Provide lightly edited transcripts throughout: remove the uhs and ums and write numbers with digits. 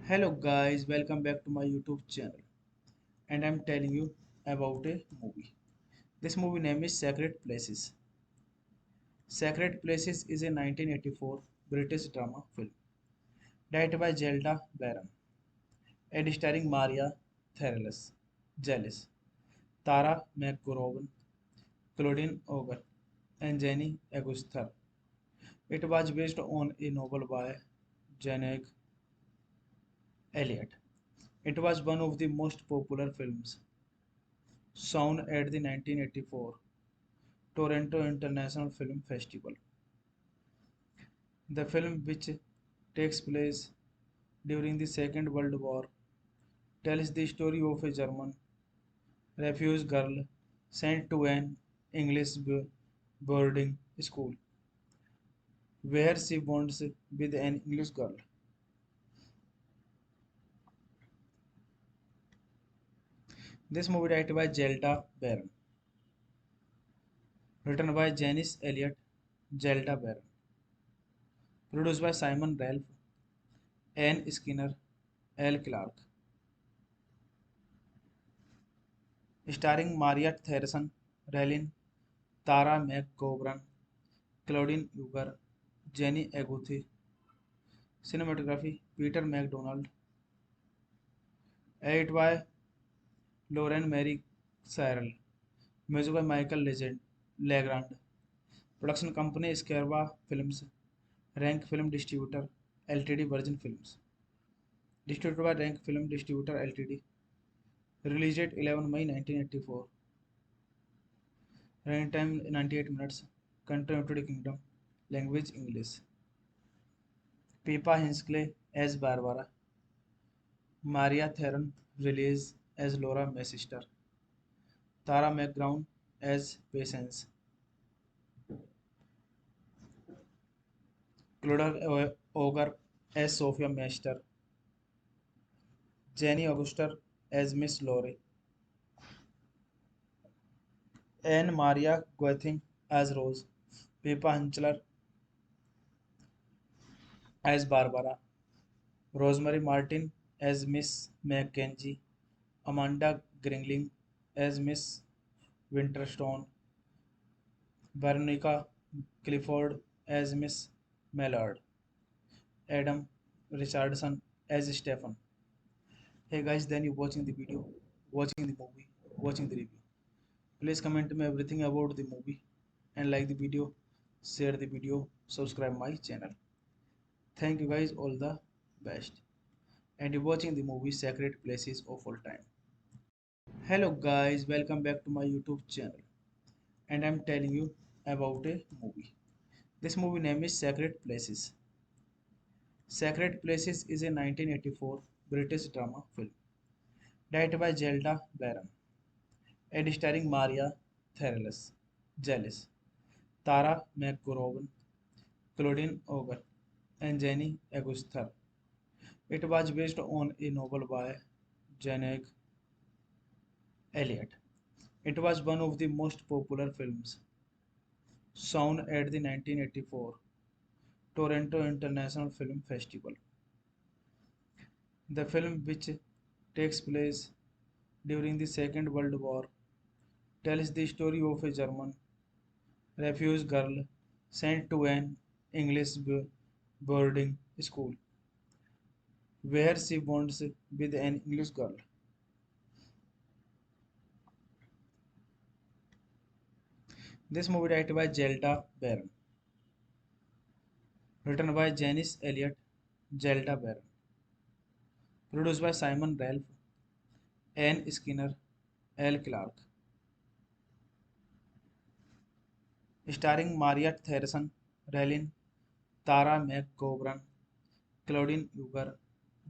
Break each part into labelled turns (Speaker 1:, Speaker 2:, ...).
Speaker 1: Hello guys, welcome back to my YouTube channel and I'm telling you about a movie. This movie name is Sacred Places. Sacred Places is a 1984 British drama film directed by Zelda Barron and starring Maria Therales, Jealous, Tara McGowan, Claudine Oger, and Jenny Aguster. It was based on a novel by Janet Elliott. It was one of the most popular films shown at the 1984 Toronto International Film Festival. The film, which takes place during the Second World War, tells the story of a German refugee girl sent to an English boarding school where she bonds with an English girl. This movie directed by Zelda Barron, written by Janice Elliott, Zelda Barron, produced by Simon Ralph, Anne Skinner, L. Clark, starring Maria Theresa Rellin, Tara McGovern, Claudine Uger, Jenny Aguthi, cinematography Peter MacDonald, edited by Lauren Mary Cyril, music by Michael Legrand, production company Scarva Films, Rank Film Distributor Ltd Virgin Films, distributed by Rank Film Distributor Ltd, Released at 11 May 1984. Running time 98 minutes. Country United Kingdom. Language English. Pippa Hinkley as Barbara. Maria Theron released as Laura Messister. Tara McGrown as Patience. Clodagh Ogre as Sophia Meister. Jenny Auguster as Miss Laurie. Anne Maria Guething as Rose. Pippa Hinchler as Barbara. Rosemary Martin as Miss Mackenzie. Amanda Gringling as Miss Winterstone. Veronica Clifford as Miss Mallard. Adam Richardson as Stephen. Hey guys, then you watching the video, watching the movie, watching the review. Please comment me everything about the movie and like the video, share the video, subscribe my channel. Thank you guys, all the best. And you're watching the movie Sacred Places of All Time. Hello guys, welcome back to my YouTube channel. And I'm telling you about a movie. This movie name is Sacred Places. Sacred Places is a 1984 British drama film directed by Zelda Barron and starring Maria Therales, Jealous, Tara McGowan, Claudine Auger, and Jenny Aguster. It was based on a novel by Janet Elliott. It was one of the most popular films shown at the 1984 Toronto International Film Festival. The film, which takes place during the Second World War, tells the story of a German refugee girl sent to an English boarding school where she bonds with an English girl. This movie directed by Zelda Barron, written by Janice Elliott, Zelda Barron, produced by Simon Ralph, Anne Skinner, L. Clark, starring Maria Theresa Rellin, Tara McGovern, Claudine Uger,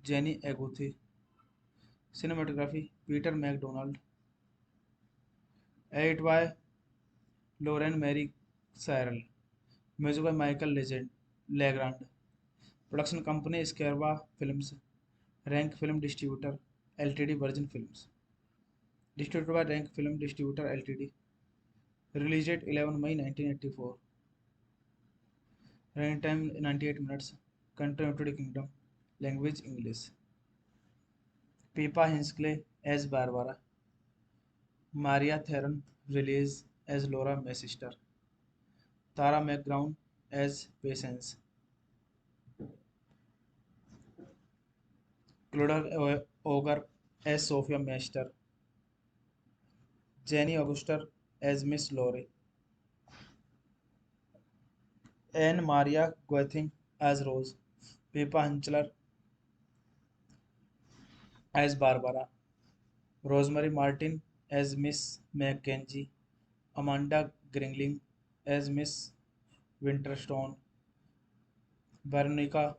Speaker 1: Jenny Aguthi, cinematography Peter MacDonald, edited by Lauren Mary Cyril, music by Michael Legrand, production company Scarva Films, Rank Film Distributor Ltd. Virgin Films, distributed by Rank Film Distributor Ltd. Released at 11 May 1984. Running time 98 minutes. Country United Kingdom. Language English. Pippa Hinkley as Barbara. Maria Theron released as Laura Messister. Tara McGrown as Patience. Clodagh Ogre as Sophia Meister. Jenny Auguster as Miss Laurie. Anne Maria Guething as Rose. Pippa Hinchler as Barbara. Rosemary Martin as Miss Mackenzie. Amanda Gringling as Miss Winterstone. Veronica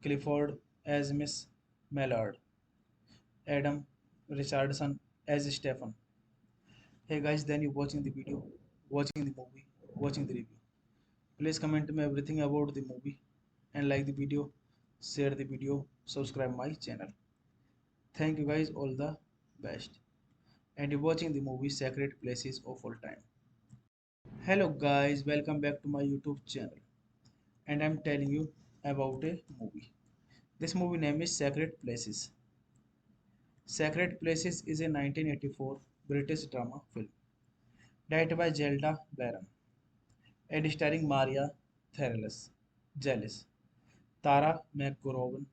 Speaker 1: Clifford as Miss Mallard. Adam Richardson as Stephen. Hey guys, then you watching the video, watching the movie, watching the review. Please comment me everything about the movie and like the video, share the video, subscribe my channel. Thank you guys, all the best. And you're watching the movie Sacred Places of All Time. Hello guys, welcome back to my YouTube channel. And I'm telling you about a movie. This movie name is Sacred Places. Sacred Places is a 1984 British drama film directed by Zelda Barron and starring Maria Therales, Jealous, Tara McGowan,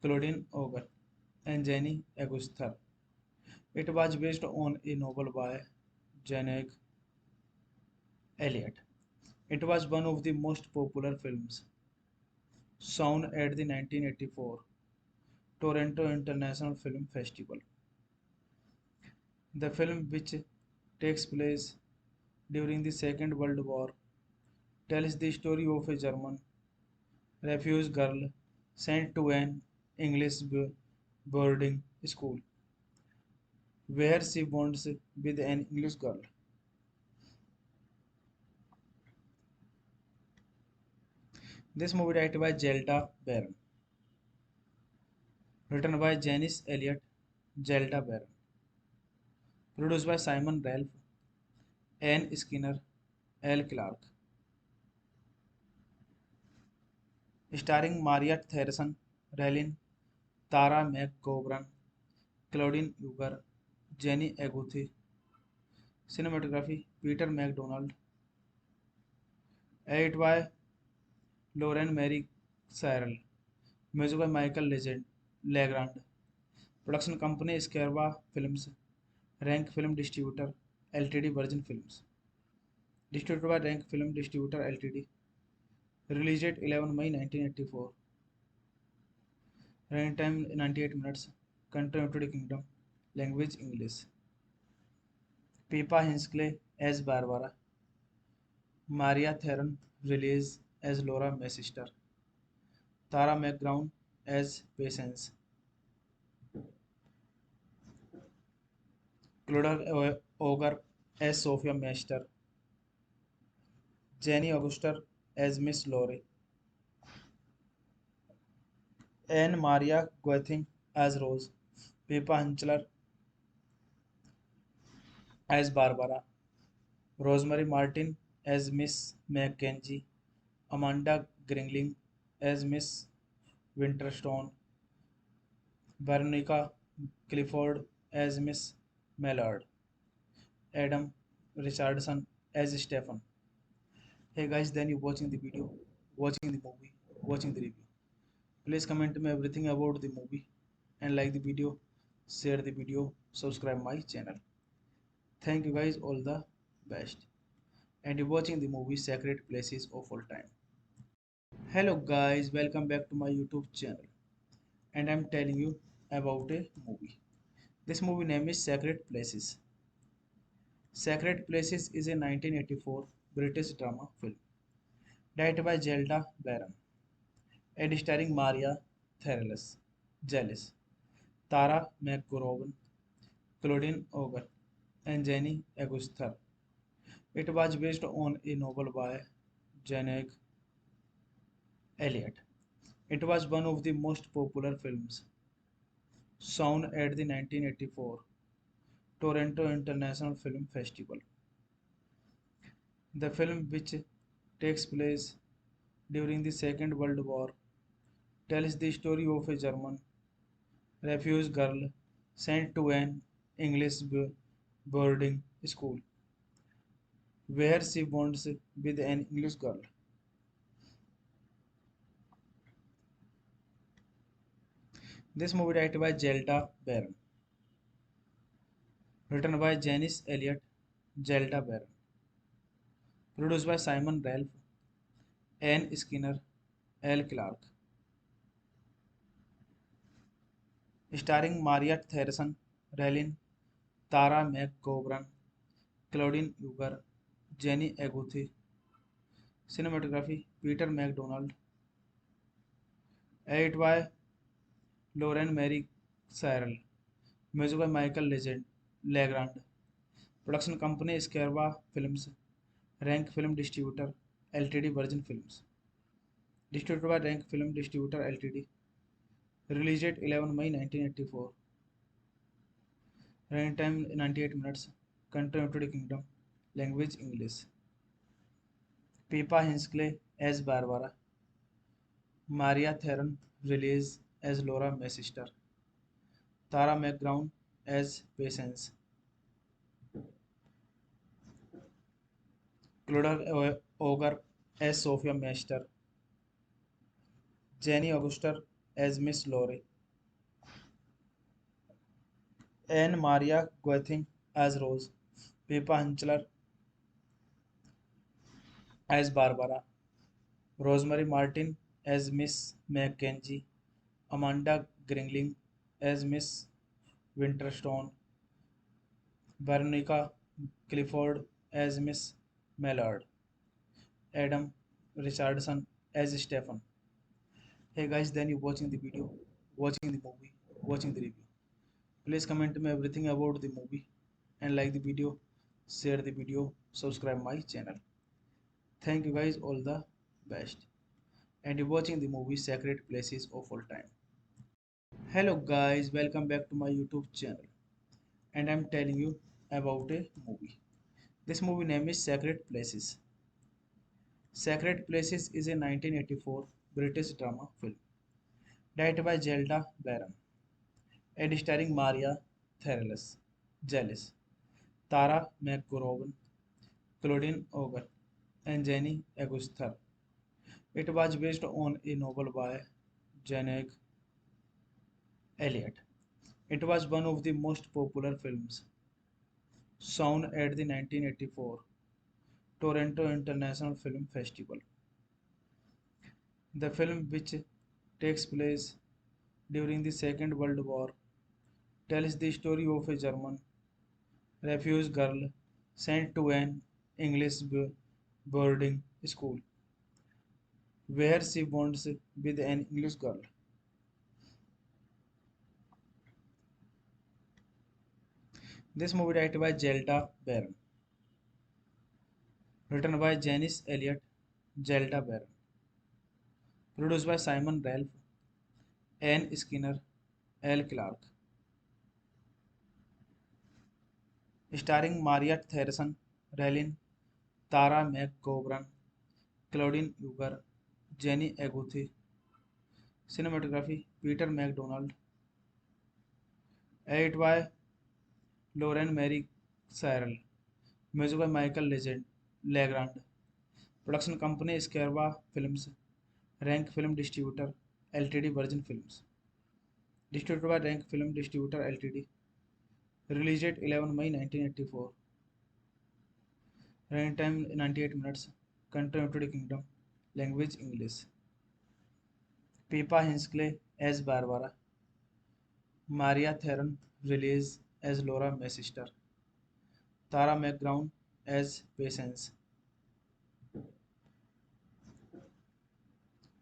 Speaker 1: Claudine Auger, and Jenny Aguster. It was based on a novel by Janet Elliott. It was one of the most popular films shown at the 1984 Toronto International Film Festival. The film, which takes place during the Second World War, tells the story of a German refugee girl sent to an English boarding school where she bonds with an English girl. This movie directed by Zelda Barron, written by Janice Elliott, Zelda Barron, produced by Simon Ralph, Anne Skinner, L. Clark, starring Maria Theresa Rellin, Tara McGovern, Claudine Uger, Jenny Aguthi, cinematography Peter MacDonald, edited by Lauren Mary Cyril, music by Michael Legrand, production company Scarva Films, Rank Film Distributor Ltd. Virgin Films, distributed by Rank Film Distributor Ltd. Released date 11 May 1984. Running time 98 minutes. Country United Kingdom. Language English. Pippa Hinsley as Barbara. Maria Theron Release as Laura Sister. Tara McGrown as Patience. Clodagh Ogre as Sophia Meister. Jenny Auguster as Miss Laurie. Anne Maria Guething as Rose. Pippa Hinchler as Barbara. Rosemary Martin as Miss Mackenzie. Amanda Gringling as Miss Winterstone. Veronica Clifford as Miss Mallard. Adam Richardson as Stephen. Hey guys, then you watching the video, watching the movie, watching the review. Please comment me everything about the movie and like the video, share the video, subscribe my channel. Thank you guys, all the best. And you're watching the movie Sacred Places of All Time. Hello guys, welcome back to my YouTube channel. And I'm telling you about a movie. This movie name is Sacred Places. Sacred Places is a 1984 British drama film directed by Zelda Barron and starring Maria Theresa Jealous, Tara McGowan, Claudine Auger, and Jenny Aguster. It was based on a novel by Janet Elliott. It was one of the most popular films shown at the 1984 Toronto International Film Festival. The film, which takes place during the Second World War, tells the story of a German refugee girl sent to an English boarding school where she bonds with an English girl. This movie directed by Zelda Barron, written by Janice Elliott, Zelda Barron, produced by Simon Ralph, Anne Skinner, L. Clark, starring Maria Theresa Rellin, Tara McGovern, Claudine Uger, Jenny Aguthi, cinematography Peter MacDonald, edited by Lauren Mary Cyril, music by Michael Legrand, production company Scarva Films, Rank Film Distributor Ltd. Virgin Films, distributed by Rank Film Distributor Ltd. Released date 11 May 1984. Running time 98 minutes. Country United Kingdom. Language English. Pippa Hinsley as Barbara. Maria Theron Release as Laura Sister. Tara McGrown as Patience. Clodagh Ogre as Sophia Meister. Jenny Auguster as Miss Laurie. Anne Maria Guething as Rose. Pippa Hinchler as Barbara. Rosemary Martin as Miss Mackenzie, Amanda Gringling as Miss Winterstone, Veronica Clifford as Miss Mallard, Adam Richardson as Stephen. Hey guys, then you watching the video, watching the movie, watching the review. Please comment me everything about the movie and like the video, share the video, subscribe my channel. Thank you guys, all the best. And you're watching the movie Sacred Places of All Time. Hello guys, welcome back to my YouTube channel. And I'm telling you about a movie. This movie name is Sacred Places. Sacred Places is a 1984 British drama film directed by Zelda Barron and starring Maria Therales, Jealous, Tara McGowan, Claudine Auger, and Jenny Aguster. It was based on a novel by Janet Elliott. It was one of the most popular films shown at the 1984 Toronto International Film Festival. The film, which takes place during the Second World War, tells the story of a German refugee girl sent to an English boarding school where she bonds with an English girl. This movie directed by Zelda Barron, written by Janice Elliott, Zelda Barron, produced by Simon Ralph, Anne Skinner, L. Clark, starring Maria Theresa, Relin, Tara McGovern, Claudine Uger, Jenny Aguthi, cinematography Peter MacDonald, edited by Lauren Mary Cyril, music by Michael Legrand, production company Scarva Films, Rank Film Distributor Ltd. Virgin Films, distributed by Rank Film Distributor Ltd. Released date 11 May 1984. Running time 98 minutes. Country United Kingdom. Language English. Pippa Hinsley as Barbara. Maria Theron released as Laura Sister. Tara McGrown as Patience.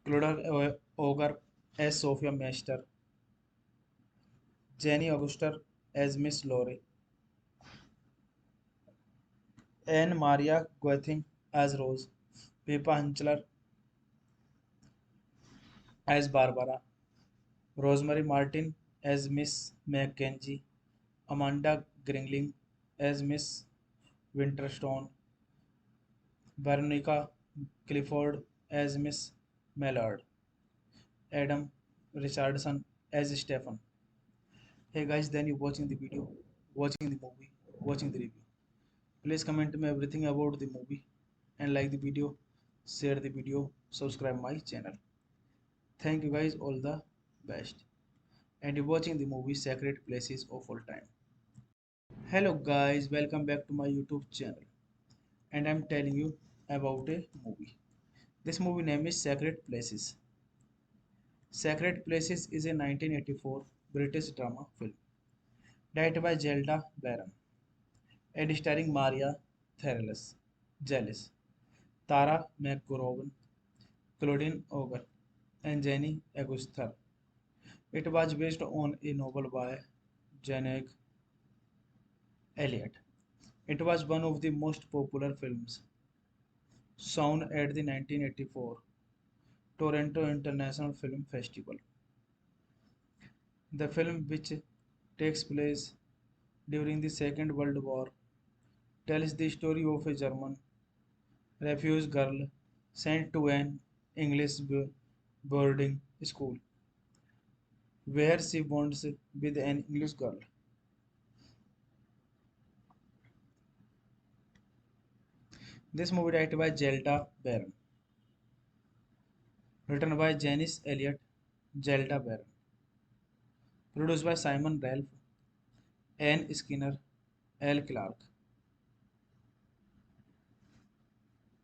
Speaker 1: Claudia Auger as Sophia Meister. Jenny Auguster as Miss Laurie. Anne Maria Guething as Rose. Pippa Hinchler as Barbara. Rosemary Martin as Miss Mackenzie, Amanda Gringling as Miss Winterstone, Veronica Clifford as Miss Mallard, Adam Richardson as Stephen. Hey guys, then you watching the video, watching the movie, watching the review. Please comment me everything about the movie and like the video, share the video, subscribe my channel. Thank you guys, all the best. And you're watching the movie Sacred Places of All Time. Hello guys, welcome back to my YouTube channel. And I'm telling you about a movie. This movie name is Sacred Places. Sacred Places is a 1984 British drama film directed by Zelda Barron and starring Maria Therales, Jealous, Tara McGowan, Claudine Auger, and Jenny Aguster. It was based on a novel by Janet Elliott. It was one of the most popular films shown at the 1984 Toronto International Film Festival. The film, which takes place during the Second World War, tells the story of a German refugee girl sent to an English boarding school where she bonds with an English girl. This movie directed by Zelda Barron, written by Janice Elliott, Zelda Barron, produced by Simon Ralph, Anne Skinner, L. Clark,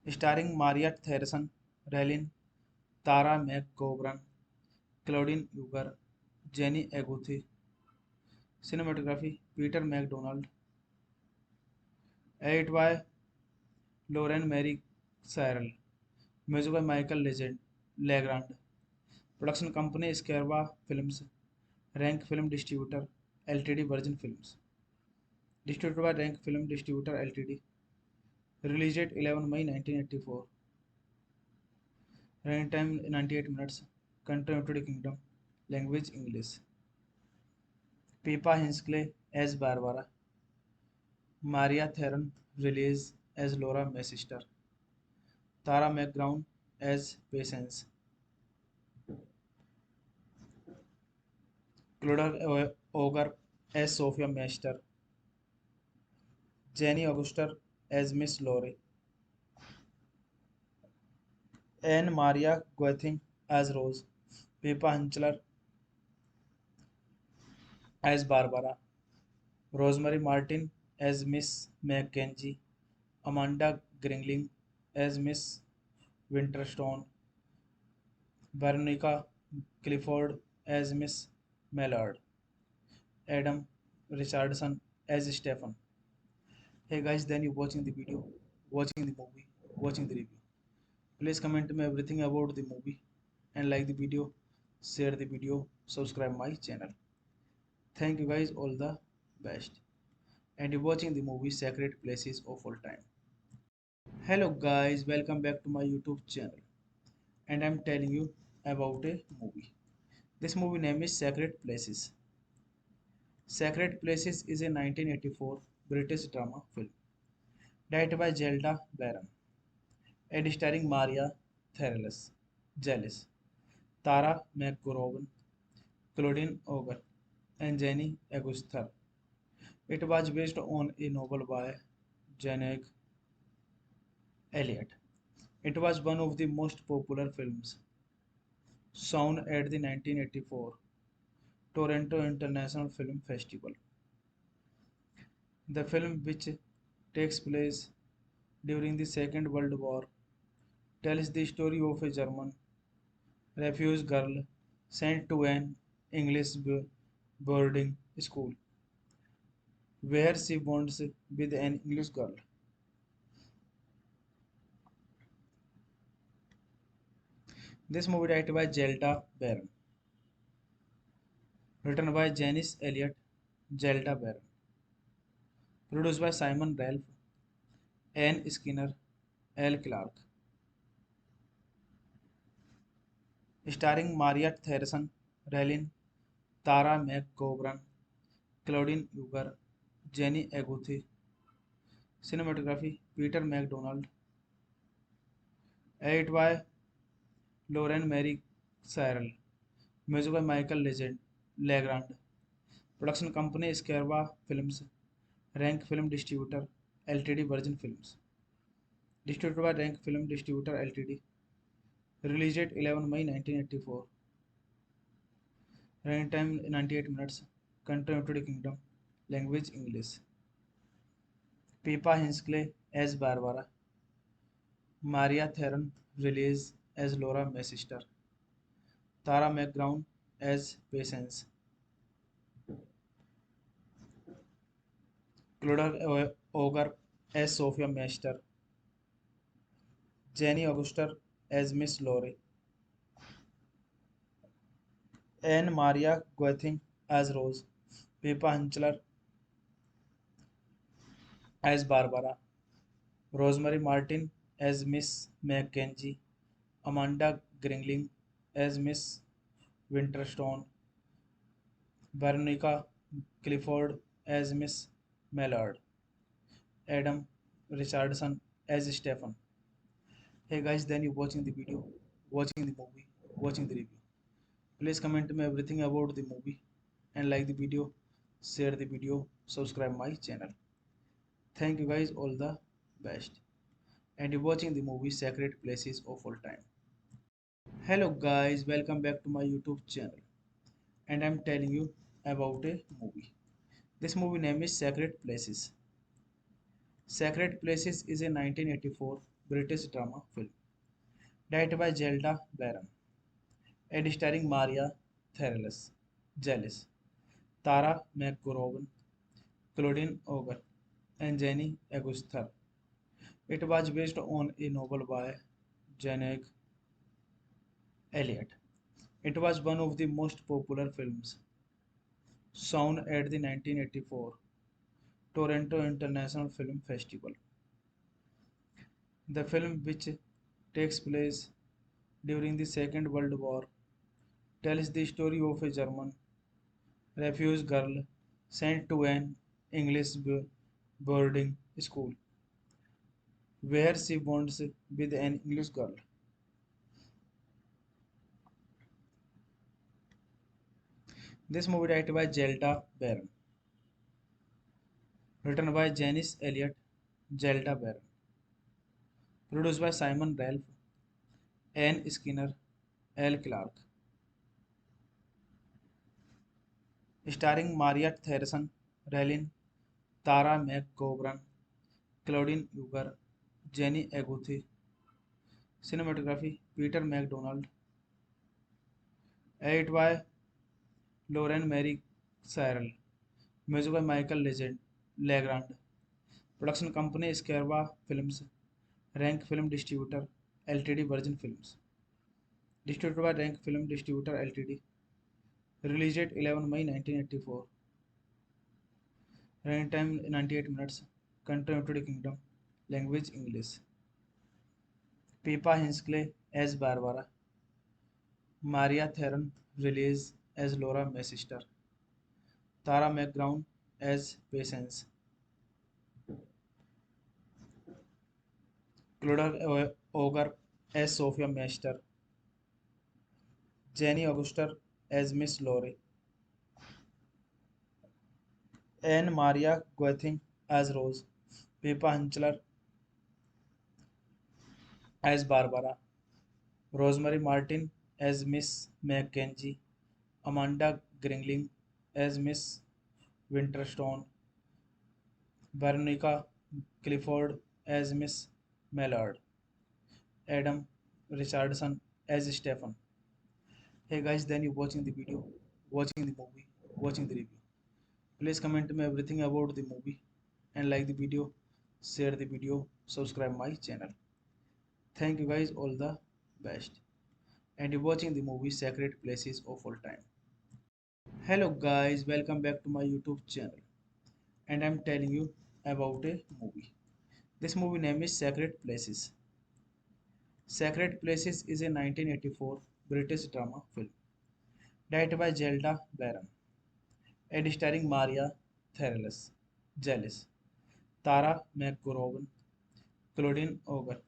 Speaker 1: starring Maria Theresa, Relin, Tara McGovern, Claudine Uger, Jenny Aguthi, cinematography Peter MacDonald, Edited by Lauren Mary Cyril. Music by Michael Legrand. Production company Scarva Films. Rank Film Distributor Ltd. Virgin Films. Distributed by Rank Film Distributor Ltd. Released date 11 May 1984. Running time 98 minutes. Country United Kingdom. Language English. Pippa Hinkley as Barbara. Maria Theron released as Laura Messister. Tara McGrown as Patience. Claudia Auger as Sophia Meister. Jenny Auguster as Miss Laurie. Anne Maria Guething as Rose. Pippa Hinchler as Barbara. Rosemary Martin as Miss Mackenzie. Amanda Gringling as Miss Winterstone. Veronica Clifford as Miss Mallard. Adam Richardson as Stephen. Hey guys, then you watching the video, watching the movie, watching the review. Please comment me everything about the movie and like the video, share the video, subscribe my channel. Thank you guys, all the best. And you're watching the movie Sacred Places of All Time. Hello guys, welcome back to my YouTube channel. And I'm telling you about a movie. This movie name is Sacred Places. Sacred Places is a 1984 British drama film directed by Zelda Barron and starring Maria Therales, Jealous, Tara McGowan, Claudine Auger, and Jenny Aguster. It was based on a novel by Janet Elliott. It was one of the most popular films shown at the 1984 Toronto International Film Festival. The film, which takes place during the Second World War, tells the story of a German refugee girl sent to an English boarding school where she bonds with an English girl. This movie directed by Zelda Barron, written by Janice Elliott, Zelda Barron, produced by Simon Ralph, Anne Skinner, L. Clark, starring Maria Theresa Rellin, Tara McGovern, Claudine Uger, Jenny Aguthi, cinematography Peter MacDonald, edited by Lauren Mary Cyril, music by Michael Legrand, production company Scarva Films, Rank Film Distributor Ltd. Virgin Films, distributed by Rank Film Distributor Ltd. Released date 11 May 1984. Running time 98 minutes. Country United Kingdom. Language English. Pippa Hinkley as Barbara. Maria Theron released as Laura Messister. Tara McGrown as Patience. Claudia Auger as Sophia Meister. Jenny Auguster as Miss Laurie. Anne Maria Guething as Rose. Pippa Hinchler as Barbara. Rosemary Martin as Miss Mackenzie. Amanda Gringling as Miss Winterstone. Veronica Clifford as Miss Mallard. Adam Richardson as Stephen. Hey guys, then you watching the video, watching the movie, watching the review. Please comment me everything about the movie and like the video, share the video, subscribe my channel. Thank you guys, all the best. And you're watching the movie Sacred Places of All Time. Hello guys, welcome back to my YouTube channel. And I'm telling you about a movie. This movie name is Sacred Places. Sacred Places is a 1984 British drama film directed by Zelda Barron and starring Maria Therales, Jealous, Tara McGowan, Claudine Auger, and Jenny Aguster. It was based on a novel by Janet Elliott. It was one of the most popular films shown at the 1984 Toronto International Film Festival. The film, which takes place during the Second World War, tells the story of a German refugee girl sent to an English boarding school where she bonds with an English girl. This movie directed by Zelda Barron, written by Janice Elliott, Zelda Barron, produced by Simon Ralph, Anne Skinner, L. Clark, starring Maria Theresa Rellin, Tara McGovern, Claudine Uger, Jenny Aguthi, cinematography Peter MacDonald, edited by Lauren Mary Cyril, music by Michael Legrand, production company Scarva Films, Rank Film Distributor Ltd. Virgin Films, distributed by Rank Film Distributor Ltd. Released date 11 May 1984. Running time 98 minutes. Country United Kingdom. Language English. Pippa Hinsley as Barbara. Maria Theron Release as Laura May sister. Tara McGrown as Patience. Clodagh Ogre as Sophia Master. Jenny Auguster as Miss Laurie. Anne Maria Guething as Rose. Pippa Hinchler as Barbara. Rosemary Martin as Miss Mackenzie. Amanda Gringling as Miss Winterstone. Veronica Clifford as Miss Mallard. Adam Richardson as Stephen. Hey guys, then you watching the video, watching the movie, watching the review. Please comment me everything about the movie and like the video, share the video, subscribe my channel. Thank you guys, all the best. And you're watching the movie Sacred Places of All Time. Hello guys, welcome back to my YouTube channel. And I'm telling you about a movie. This movie name is Sacred Places. Sacred Places is a 1984 British drama film directed by Zelda Barron and starring Maria Therles, Jealous, Tara McGowan, Claudine Auger,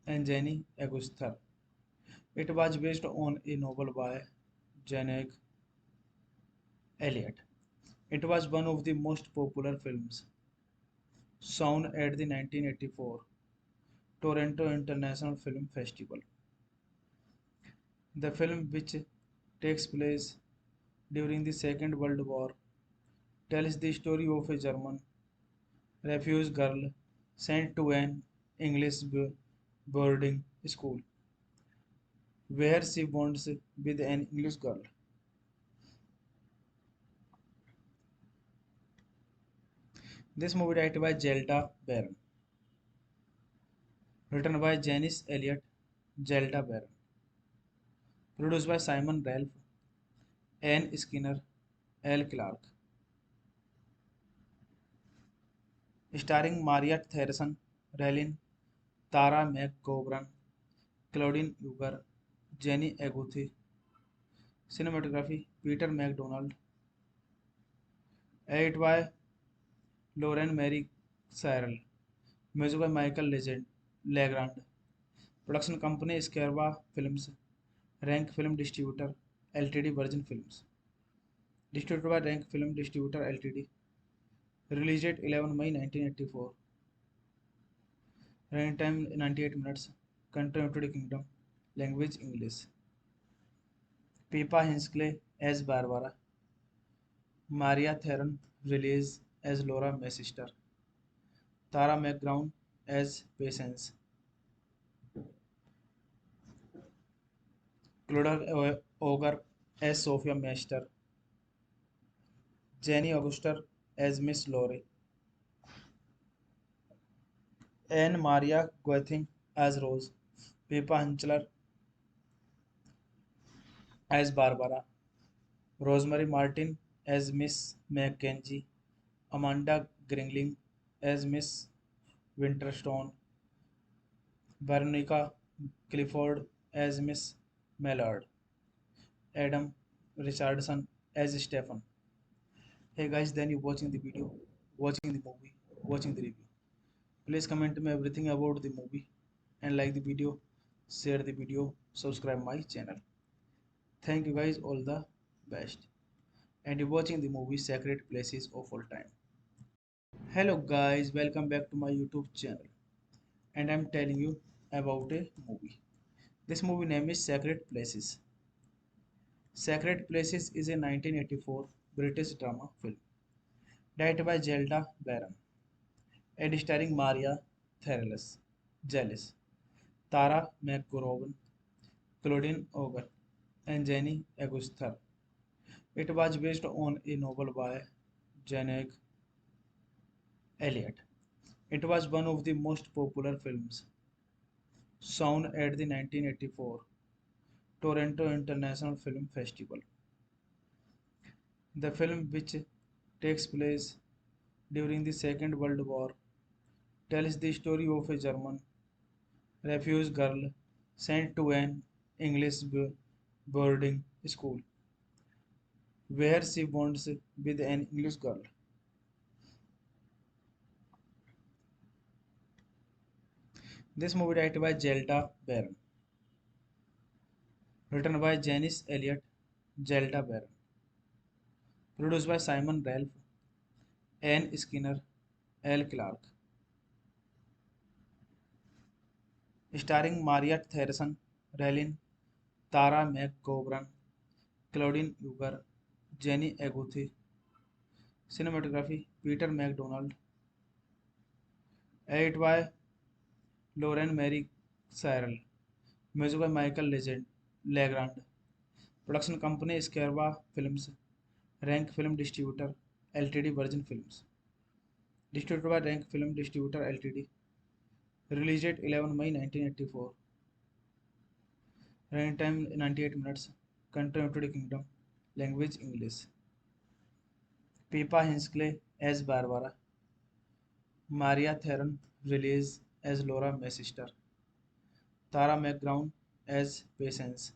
Speaker 1: and Jenny Aguster. It was based on a novel by Janet Elliott. It was one of the most popular films shown at the 1984 Toronto International Film Festival. The film, which takes place during the Second World War, tells the story of a German refugee girl sent to an English boarding school where she bonds with an English girl. This movie directed by Zelda Barron, written by Janice Elliott, Zelda Barron, produced by Simon Ralph, Anne Skinner, L. Clark, starring Maria Theresa Rellin, Tara McGovern, Claudine Uger, Jenny Aguthi, cinematography Peter MacDonald, edited by Lauren Mary Cyril, music by Michael Legrand, production company Scarva Films, Rank Film Distributor Ltd. Virgin Films, distributed by Rank Film Distributor Ltd. Released date 11 May 1984. Running time 98 minutes. Country United Kingdom. Language English. Pippa Hinsley as Barbara. Maria Theron Release as Laura May sister. Tara McGrown as Patience. Clodagh Ogre as Sophia Master. Jenny Auguster as Miss Laurie. Anne Maria Guething as Rose, Pippa Hunchler as Barbara, Rosemary Martin as Miss Mackenzie, Amanda Gringling as Miss Winterstone, Veronica Clifford as Miss Mallard, Adam Richardson as Stephen. Hey guys, then you watching the video, watching the movie, watching the review. Please comment me everything about the movie and like the video, share the video, subscribe my channel. Thank you guys, all the best. And you're watching the movie Sacred Places of All Time. Hello guys, welcome back to my YouTube channel. And I'm telling you about a movie. This movie name is Sacred Places. Sacred Places is a 1984 British drama film directed by Zelda Barron and starring Maria Therales, Jealous, Tara McGowan, Claudine Auger, and Jenny Aguster. It was based on a novel by Janet Elliott. It was one of the most popular films shown at the 1984 Toronto International Film Festival. The film, which takes place during the Second World War, tells the story of a German refugee girl sent to an English boarding school where she bonds with an English girl. This movie directed by Zelda Barron, written by Janice Elliott, Zelda Barron, produced by Simon Ralph, Anne Skinner, L. Clark, starring Maria Theresa Rellin, Tara McGovern, Claudine Uger, Jenny Aguthi, cinematography Peter MacDonald, edited by Lauren Mary Cyril, music by Michael Legrand, production company Scarva Films, Rank Film Distributor Ltd. Virgin Films, distributed by Rank Film Distributor Ltd. Released date 11 May 1984. Running time 98 minutes. Country United Kingdom. Language English. Pippa Hinkley as Barbara. Maria Theron Release as Laura Messister. Tara McGrown as Patience.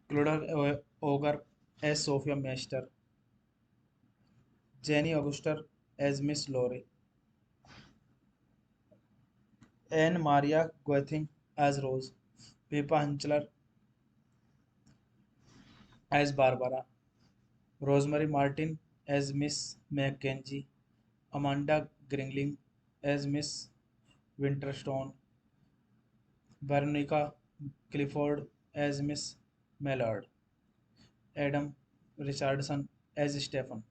Speaker 1: Claudia Auger as Sophia Meister. Jenny Auguster as Miss Laurie. Anne Maria Guething as Rose. Pippa Hunchler as Barbara. Rosemary Martin as Miss Mackenzie, Amanda Gringling as Miss Winterstone, Veronica Clifford as Miss Mallard, Adam Richardson as Stephen.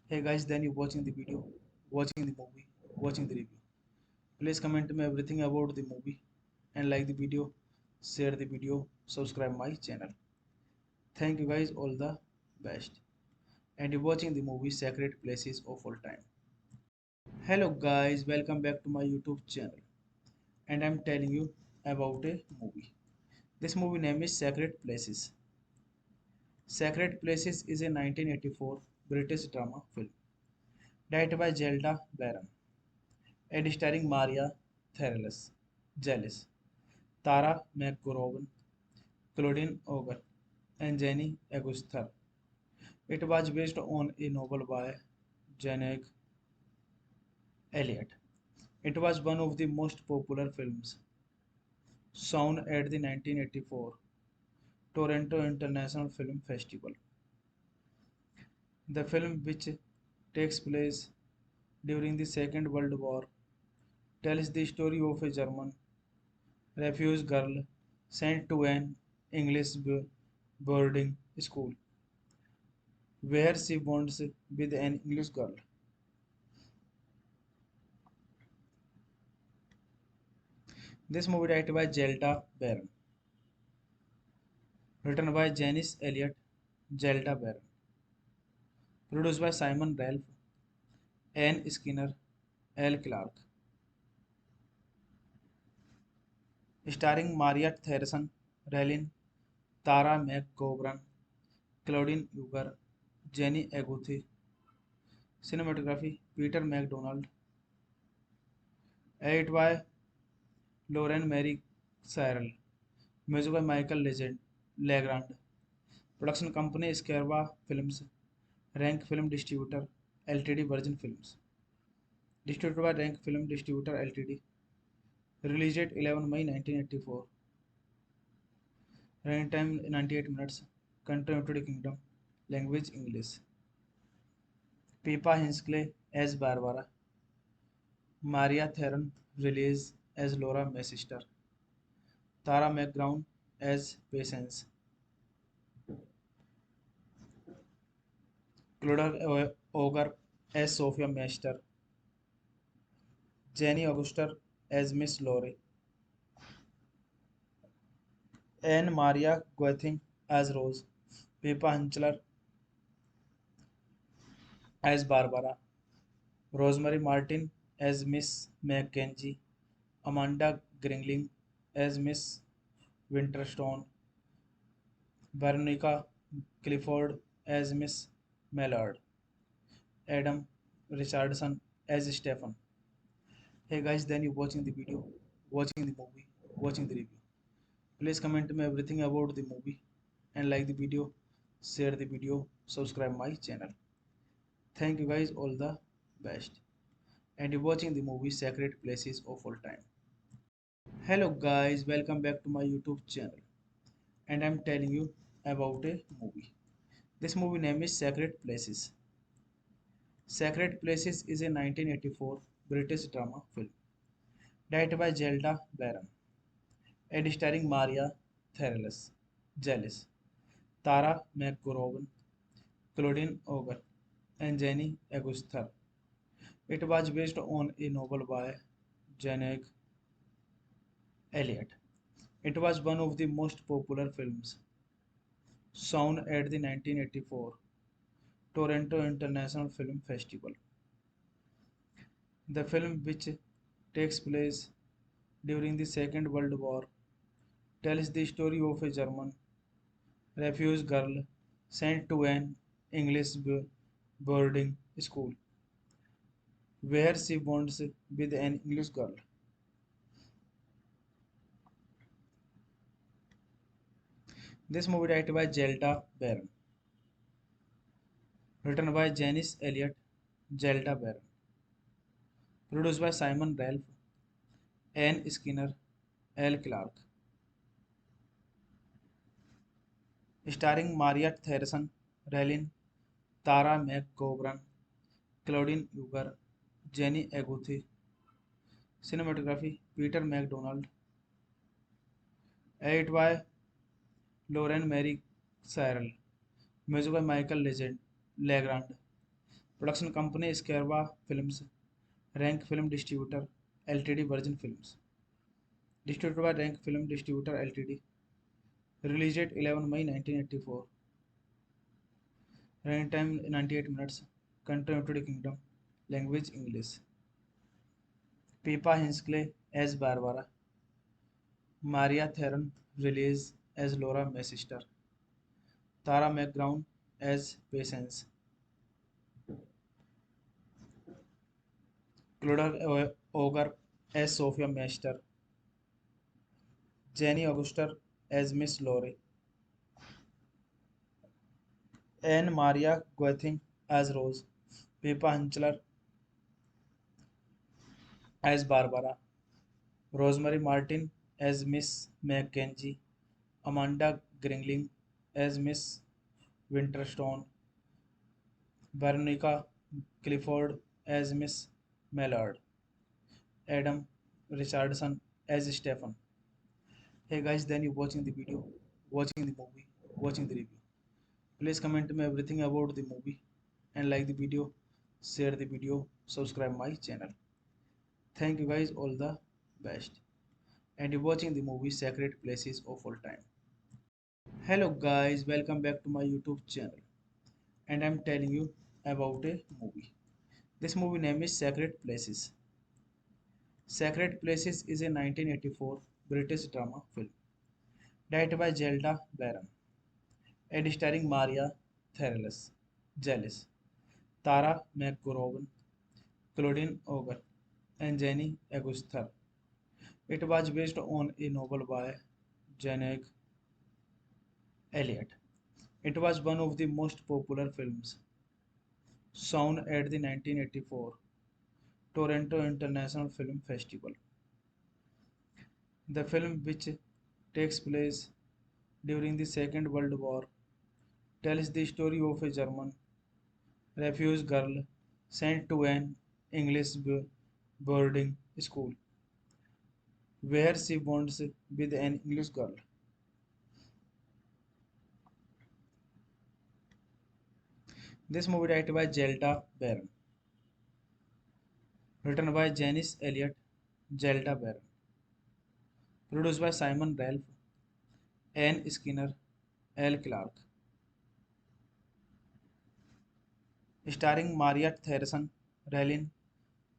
Speaker 1: Hey guys, then you watching the video, watching the movie, watching the review. Please comment me everything about the movie and like the video, share the video, subscribe my channel. Thank you guys, all the best. And you're watching the movie Sacred Places of All Time. Hello guys, welcome back to my YouTube channel. And I'm telling you about a movie. This movie name is Sacred Places. Sacred Places is a 1984 British drama film directed by Zelda Barron and starring Maria Therales, Jealous, Tara McGowan, Claudine Auger, and Jenny Aguster. It was based on a novel by Janet Elliott. It was one of the most popular films shown at the 1984 Toronto International Film Festival. The film, which takes place during the Second World War, tells the story of a German refugee girl sent to an English boarding school where she bonds with an English girl. This movie directed by Zelda Barron, written by Janice Elliott, Zelda Barron, produced by Simon Ralph, Anne Skinner, L. Clark, starring Maria Theresa Rellin, Tara McGovern, Claudine Uger, Jenny Aguthi, cinematography Peter MacDonald, edited by Lauren Mary Cyril, music by Michael Legrand, production company Scarva Films, Rank Film Distributor Ltd. Virgin Films, distributed by Rank Film Distributor Ltd. Released date 11 May 1984. Running time 98 minutes. Country United Kingdom. Language English. Pippa Hinsley as Barbara. Maria Theron released as Laura Messister. Tara McGrown as Patience. Clodagh Ogre as Sophia Meister. Jenny Auguster as Miss Laurie. Anne Maria Guething as Rose. Pippa Hinchler as Barbara. Rosemary Martin as Miss Mackenzie. Amanda Gringling as Miss Winterstone. Veronica Clifford as Miss Mallard. Adam Richardson as Stephen. Hey guys, then you watching the video, watching the movie, watching the review. Please comment me everything about the movie and like the video, share the video, subscribe my channel. Thank you guys, all the best. And you watching the movie Sacred Places of All Time. Hello guys, welcome back to my YouTube channel. And I'm telling you about a movie. This movie name is Sacred Places. Sacred Places is a 1984 British drama film directed by Zelda Barron and starring Maria Therales, Jealous, Tara McGowan, Claudine Auger, and Jenny Aguster. It was based on a novel by Janet Elliott. It was one of the most popular films shown at the 1984 Toronto International Film Festival. The film, which takes place during the Second World War, tells the story of a German refugee girl sent to an English boarding school where she bonds with an English girl. This movie directed by Zelda Barron, written by Janice Elliott, Zelda Barron, produced by Simon Ralph, Anne Skinner, L. Clark, starring Maria Theresa Rellin, Tara McGovern, Claudine Uger, Jenny Aguthi, cinematography Peter MacDonald, edited by Lauren Mary Cyril, music by Michael Legrand, production company Scarva Films, Rank Film Distributor Ltd. Virgin Films, distributed by Rank Film Distributor Ltd. Released date 11 May 1984. Running time 98 minutes. Country United Kingdom. Language English. Pippa Hinsley as Barbara. Maria Theron released as Laura Messister. Tara McGrown as Patience. Clodagh Ogre as Sophia Meister. Jenny Auguster as Miss Laurie. Anne Maria Guething as Rose. Pippa Hinchler as Barbara. Rosemary Martin as Miss Mackenzie, Amanda Gringling as Miss Winterstone, Veronica Clifford as Miss Mallard, Adam Richardson as Stephen. Hey guys, then you watching the video, watching the movie, watching the review. Please comment me everything about the movie and like the video, share the video, subscribe my channel. Thank you guys, all the best. And you watching the movie Sacred Places of All Time. Hello guys, welcome back to my YouTube channel. And I'm telling you about a movie. This movie name is Sacred Places. Sacred Places is a 1984 British drama film directed by Zelda Barron and starring Maria Therales, Jealous, Tara McGowan, Claudine Auger, and Jenny Aguster. It was based on a novel by Janet Elliott. It was one of the most popular films shown at the 1984 Toronto International Film Festival. The film, which takes place during the Second World War, tells the story of a German refugee girl sent to an English boarding school where she bonds with an English girl. This movie directed by Zelda Barron, written by Janice Elliott, Zelda Barron, produced by Simon Ralph, Anne Skinner, L. Clark, starring Mariette Harrison, Raylan,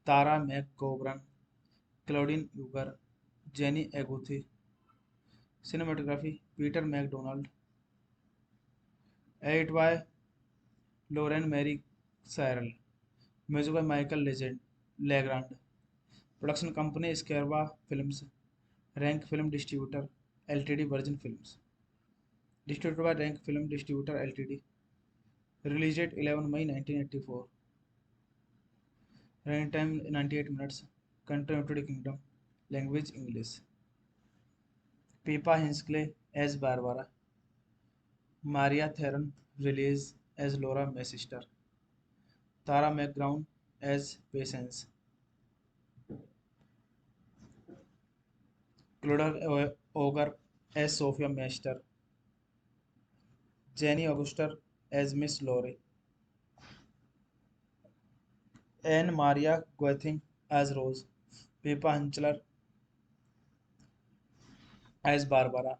Speaker 1: Tara McGovern, Claudine Uger, Jenny Aguthi, cinematography Peter MacDonald, edited by Lauren Mary Cyril, music by Michael Legrand, production company Scarva Films, Rank Film Distributor Ltd Virgin Films, distributed by Rank Film Distributor Ltd, released date 11 May 1984, running time 98 minutes, country United Kingdom, language English. Pippa Hinsley as Barbara, Maria Theron released as Laura Messister, Tara McGrown as Patience, Claudia Auger as Sophia Meister, Jenny Auguster as Miss Laurie, Anne Maria Guething as Rose, Pippa Hinchler as Barbara,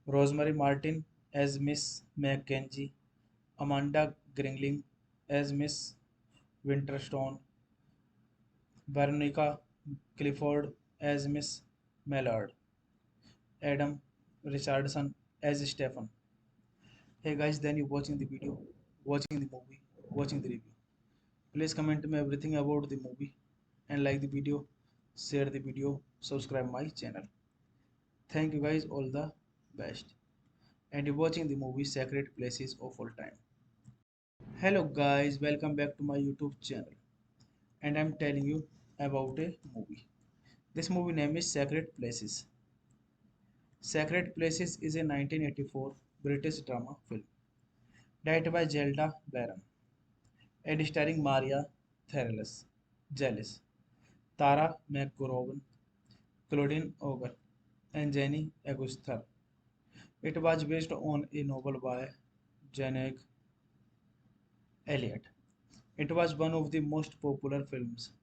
Speaker 1: Rosemary Martin as Miss Mackenzie, Amanda Gringling as Miss Winterstone, Veronica Clifford as Miss Mallard, Adam Richardson as Stephen. Hey guys, then you watching the video, watching the movie, watching the review. Please comment me everything about the movie and like the video, share the video, subscribe my channel. Thank you guys, all the best. And you're watching the movie Sacred Places of All Time. Hello guys, welcome back to my YouTube channel. And I'm telling you about a movie. This movie name is Sacred Places. Sacred Places is a 1984 British drama film directed by Zelda Barron and starring Maria Therales, Jealous, Tara McGowan, Claudine Auger, and Jenny Aguster. It was based on a novel by Janet Elliott. It was one of the most popular films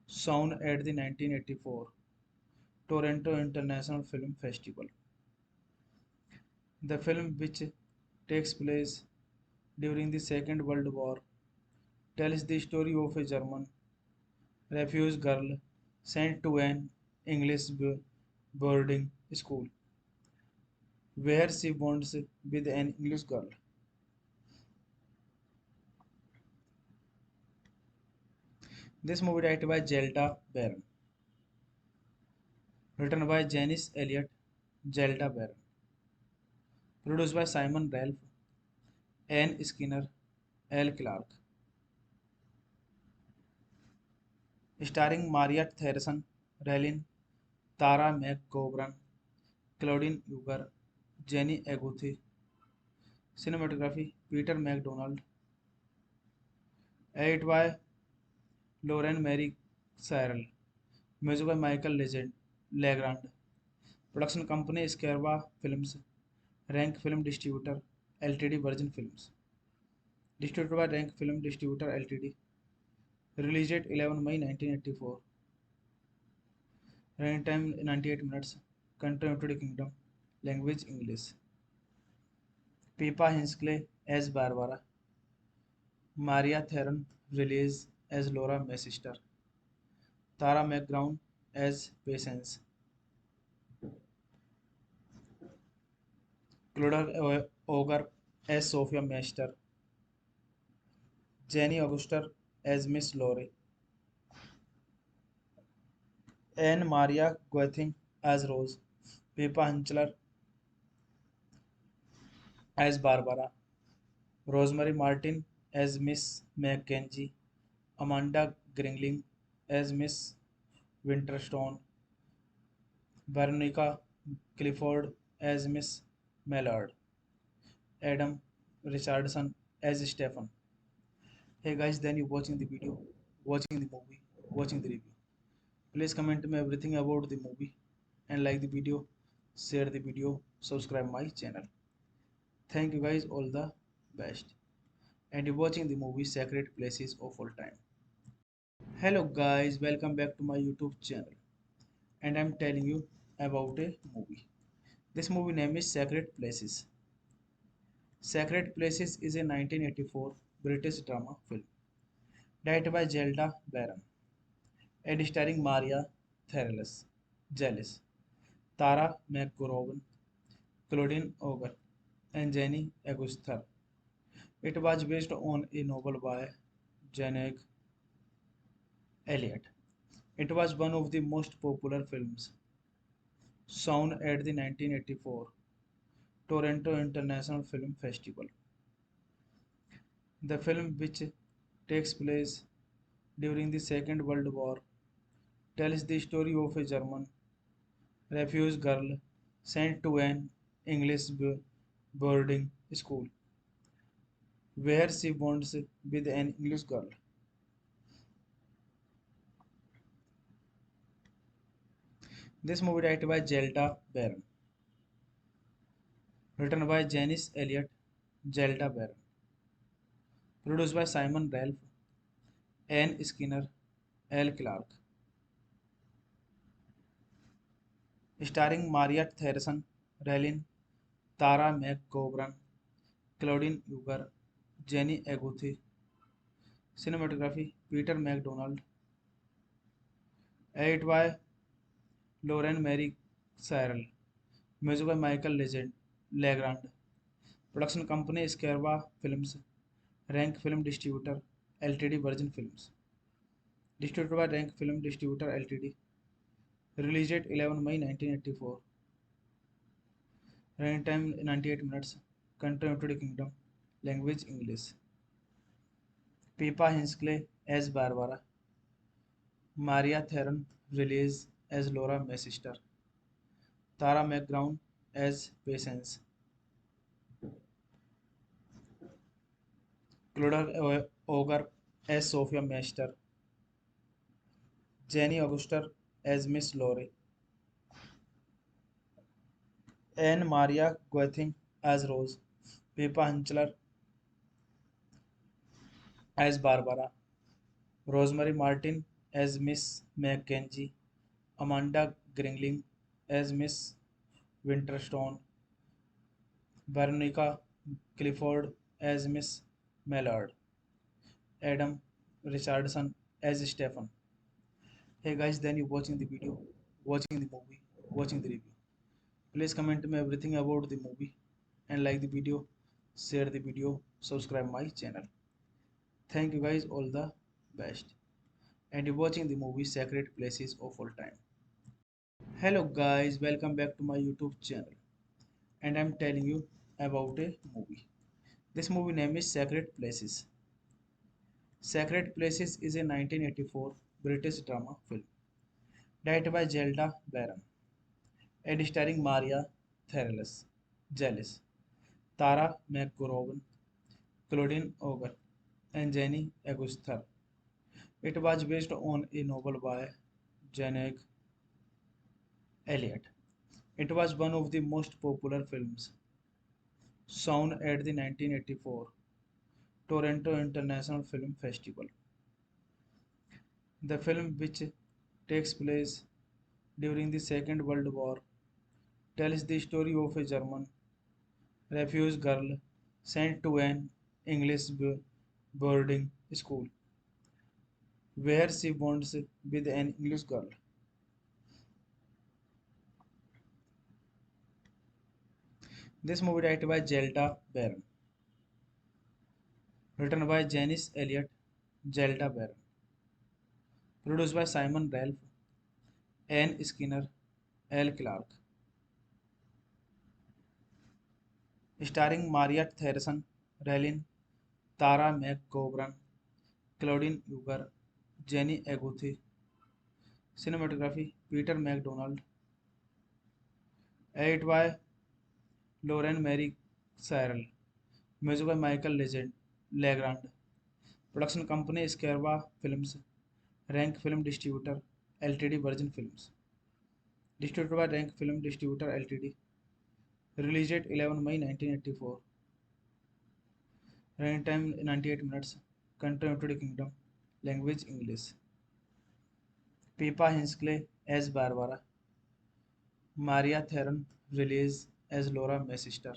Speaker 1: shown at the 1984 Toronto International Film Festival. The film, which takes place during the Second World War, tells the story of a German refugee girl sent to an English boarding school where she bonds with an English girl. This movie directed by Zelda Barron, written by Janice Elliott, Zelda Barron, produced by Simon Ralph, Anne Skinner, L. Clark, starring Mariette Harrison, Raylan, Tara McGovern, Claudine Uger, Jenny Aguthi, cinematography Peter MacDonald, edited by Lauren Mary Cyril, music by Michael Legrand, production company Scarva Films, Rank Film Distributor Ltd Virgin Films, distributed by Rank Film Distributor Ltd, released date 11 May 1984, running time 98 minutes, country United Kingdom, language English. Pippa Hinsley as Barbara, Maria Theron released as Laura Macester, Tara McGrown as Patience, Claudia Auger as Sophia Mester, Jenny Auguster as Miss Laurie, Anne Maria Guething as Rose, Pippa Hunchler as Barbara, Rosemary Martin as Miss Mackenzie, Amanda Gringling as Miss Winterstone, Veronica Clifford as Miss Mallard, Adam Richardson as Stephen. Hey guys, then you watching the video, watching the movie, watching the review. Please comment me everything about the movie and like the video, share the video, subscribe my channel. Thank you guys, all the best. And you're watching the movie Sacred Places of All Time. Hello guys, welcome back to my YouTube channel. And I'm telling you about a movie. This movie name is Sacred Places. Sacred Places is a 1984 British drama film directed by Zelda Barron and starring Maria Therales, Jealous, Tara McGowan, Claudine Auger, and Jenny Aguster. It was based on a novel by Janet Elliott. It was one of the most popular films shown at the 1984 Toronto International Film Festival. The film, which takes place during the Second World War, tells the story of a German refugee girl sent to an English boarding school where she bonds with an English girl. This movie directed by Zelda Barron, written by Janice Elliott, Zelda Barron, produced by Simon Ralph, Anne Skinner, L. Clark, starring Maria Theresa Rellin, Tara McGovern, Claudine Uger, Jenny Aguthi, cinematography Peter MacDonald, edited by Lauren Mary Cyril, music by Michael Legrand, production company Scarva Films, Rank Film Distributor Ltd. Virgin Films, distributed by Rank Film Distributor Ltd. Released date 11 May 1984. Running time 98 minutes. Country United Kingdom. Language English. Pippa Hinkley as Barbara. Maria Theron released as Laura Macester. Tara McGrown as Patience. Claudia Auger as Sophia Mester. Jenny Auguster as Miss Laurie. Anne Maria Guething as Rose. Pippa Hunchler as Barbara. Rosemary Martin as Miss Mackenzie, Amanda Gringling as Miss Winterstone, Veronica Clifford as Miss Mallard, Adam Richardson as Stephen. Hey guys, then you watching the video, watching the movie, watching the review. Please comment me everything about the movie and like the video, share the video, subscribe my channel. Thank you guys, all the best. And you're watching the movie Sacred Places of All Time. Hello guys, welcome back to my YouTube channel. And I'm telling you about a movie. This movie name is Sacred Places. Sacred Places is a 1984 British drama film directed by Zelda Barron and starring Maria Therales, Jealous, Tara McGowan, Claudine Auger, and Jenny Aguster. It was based on a novel by Janet Elliott. It was one of the most popular films shown at the 1984 Toronto International Film Festival. The film, which takes place during the Second World War, tells the story of a German refugee girl sent to an English boarding school where she bonds with an English girl. This movie directed by Zelda Barron, written by Janice Elliott, Zelda Barron, produced by Simon Ralph, Anne Skinner, L. Clark, starring Maria Theresa Rellin, Tara McGovern, Claudine Uger, Jenny Aguthi, cinematography Peter MacDonald, edited by Lauren Mary Cyril, music by Michael Legrand, production company Scarva Films, Rank Film Distributor Ltd. Virgin Films, distributed by Rank Film Distributor Ltd. Released date 11 May 1984. Running time 98 minutes. Country United Kingdom. Language English. Pippa Hinsley as Barbara. Maria Theron Release as Laura Messister.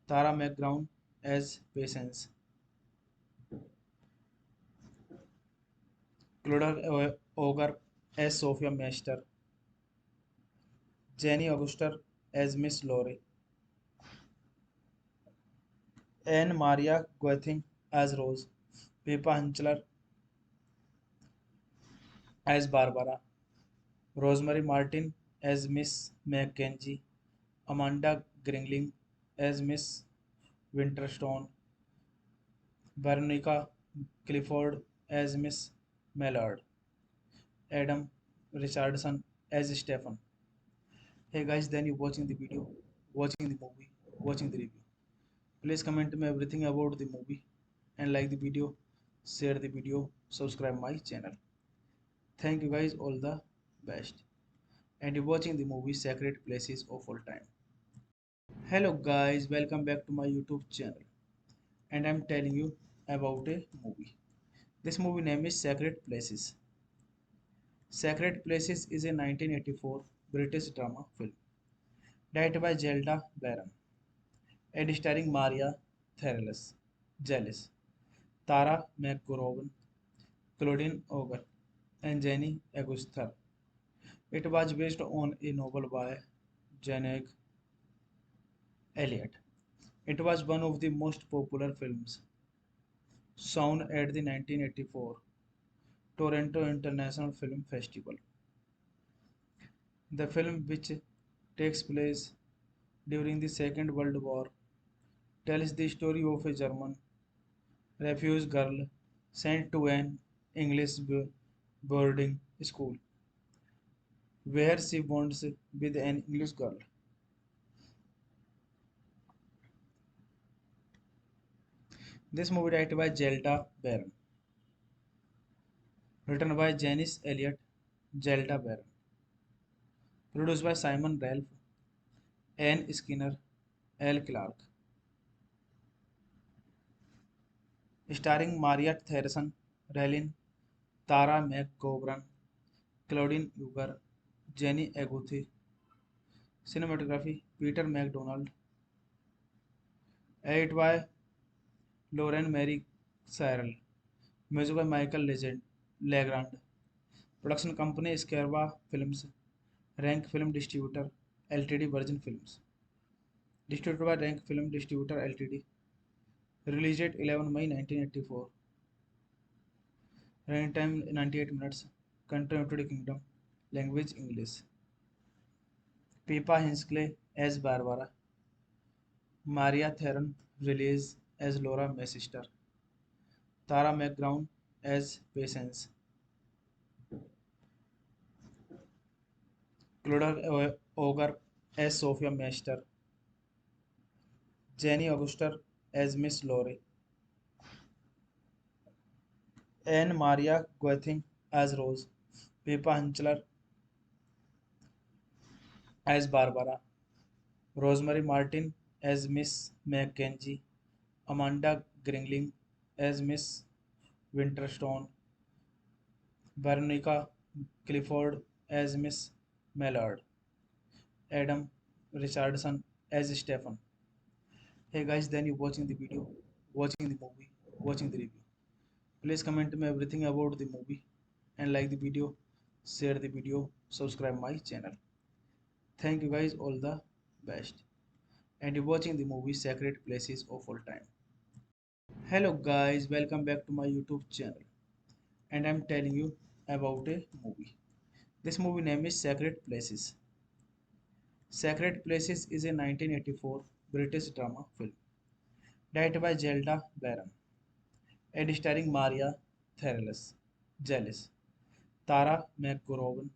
Speaker 1: Tara McGrown as Patience. Clodagh Ogre as Sophia Mester. Jenny Auguster as Miss Laurie. Anne Maria Guething as Rose. Pippa Hinchler as Barbara. Rosemary Martin as Miss Mackenzie. Amanda Gringling as Miss Winterstone. Veronica Clifford as Miss Mallard. Adam Richardson as Stephen. Hey guys, then you watching the video, watching the movie, watching the review. Please comment me everything about the movie and like the video, share the video, subscribe my channel. Thank you guys, all the best. And you're watching the movie Sacred Places of All Time. Hello guys, welcome back to my YouTube channel. And I'm telling you about a movie. This movie name is Sacred Places. Sacred Places is a 1984 British drama film directed by Zelda Barron and starring Maria Therles, Jealous, Tara McGowan, Claudine Auger, and Jenny Aguster. It was based on a novel by Janet Elliott. It was one of the most popular films shown at the 1984 Toronto International Film Festival. The film, which takes place during the Second World War, tells the story of a German refugee girl sent to an English boarding school where she bonds with an English girl. This movie directed by Zelda Barron, written by Janice Elliott, Zelda Barron, produced by Simon Ralph, Anne Skinner, L. Clark, starring Maria Theresa Rellin, Tara McGovern, Claudine Uger, Jenny Aguthi, cinematography Peter MacDonald, edited by Lauren Mary Cyril, music by Michael Legrand, production company Scarva Films, Rank Film Distributor Ltd. Virgin Films, distributed by Rank Film Distributor Ltd. Released date 11 May 1984. Running time 98 minutes. Country United Kingdom. Language English. Pippa Hinsley as Barbara. Maria Theron Release as Laura Messister. Tara McGrown as Patience. Clodagh Ogre as Sophia Mester. Jenny Auguster as Miss Laurie. Anne Maria Guething as Rose. Pippa Hinchler as Barbara. Rosemary Martin as Miss Mackenzie, Amanda Gringling as Miss Winterstone, Veronica Clifford as Miss Mallard, Adam Richardson as Stephen. Hey guys, then you watching the video, watching the movie, watching the review. Please comment me everything about the movie and like the video, share the video, subscribe my channel. Thank you guys, all the best. And you're watching the movie Sacred Places of All Time. Hello guys, welcome back to my YouTube channel. And I'm telling you about a movie. This movie name is Sacred Places. Sacred Places is a 1984 British drama film directed by Zelda Barron and starring Maria Therales, Jealous, Tara McGowan,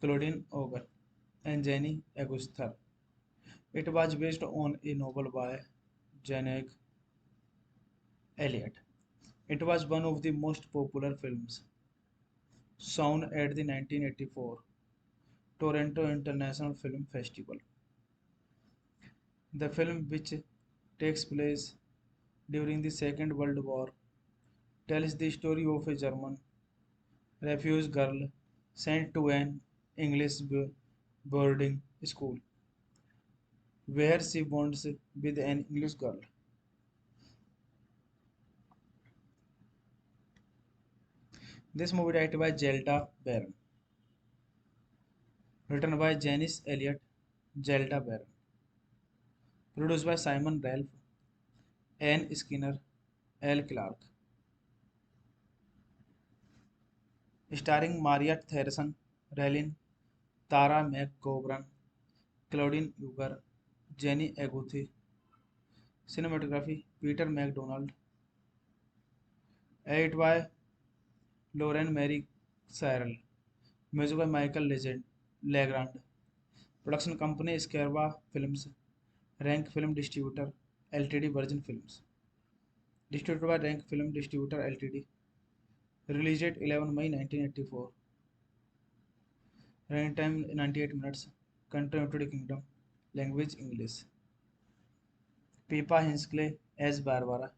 Speaker 1: Claudine Auger, and Jenny Aguster. It was based on a novel by Janet Elliott. It was one of the most popular films shown at the 1984 Toronto International Film Festival. The film, which takes place during the Second World War, tells the story of a German refugee girl sent to an English boarding school where she bonds with an English girl. This movie directed by Zelda Barron, written by Janice Elliott, Zelda Barron, produced by Simon Ralph, Anne Skinner, L. Clark, starring Mariette Theresen, Relin, Tara McGovern, Claudine Uger, Jenny Aguthi, cinematography Peter MacDonald, edited by Lauren Mary Cyril, music by Michael Legrand, production company Scarva Films, Rank Film Distributor Ltd. Virgin Films, distributed by Rank Film Distributor Ltd. Released date 11 May 1984. Running time 98 minutes. Country United Kingdom. Language English. Pippa Hinsley as Barbara.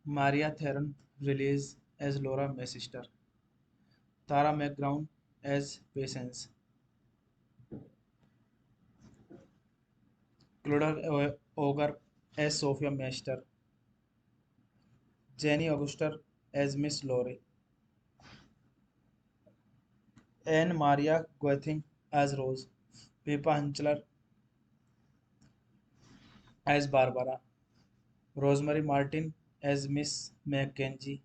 Speaker 1: Maria Theron released as Laura May-sister. Tara McGowan as Patience. Claudia Auger as Sophia Meister. Jenny Auguster as Miss Laurie. Anne Maria Guething as Rose. Pippa Hinchler as Barbara. Rosemary Martin as Miss Mackenzie.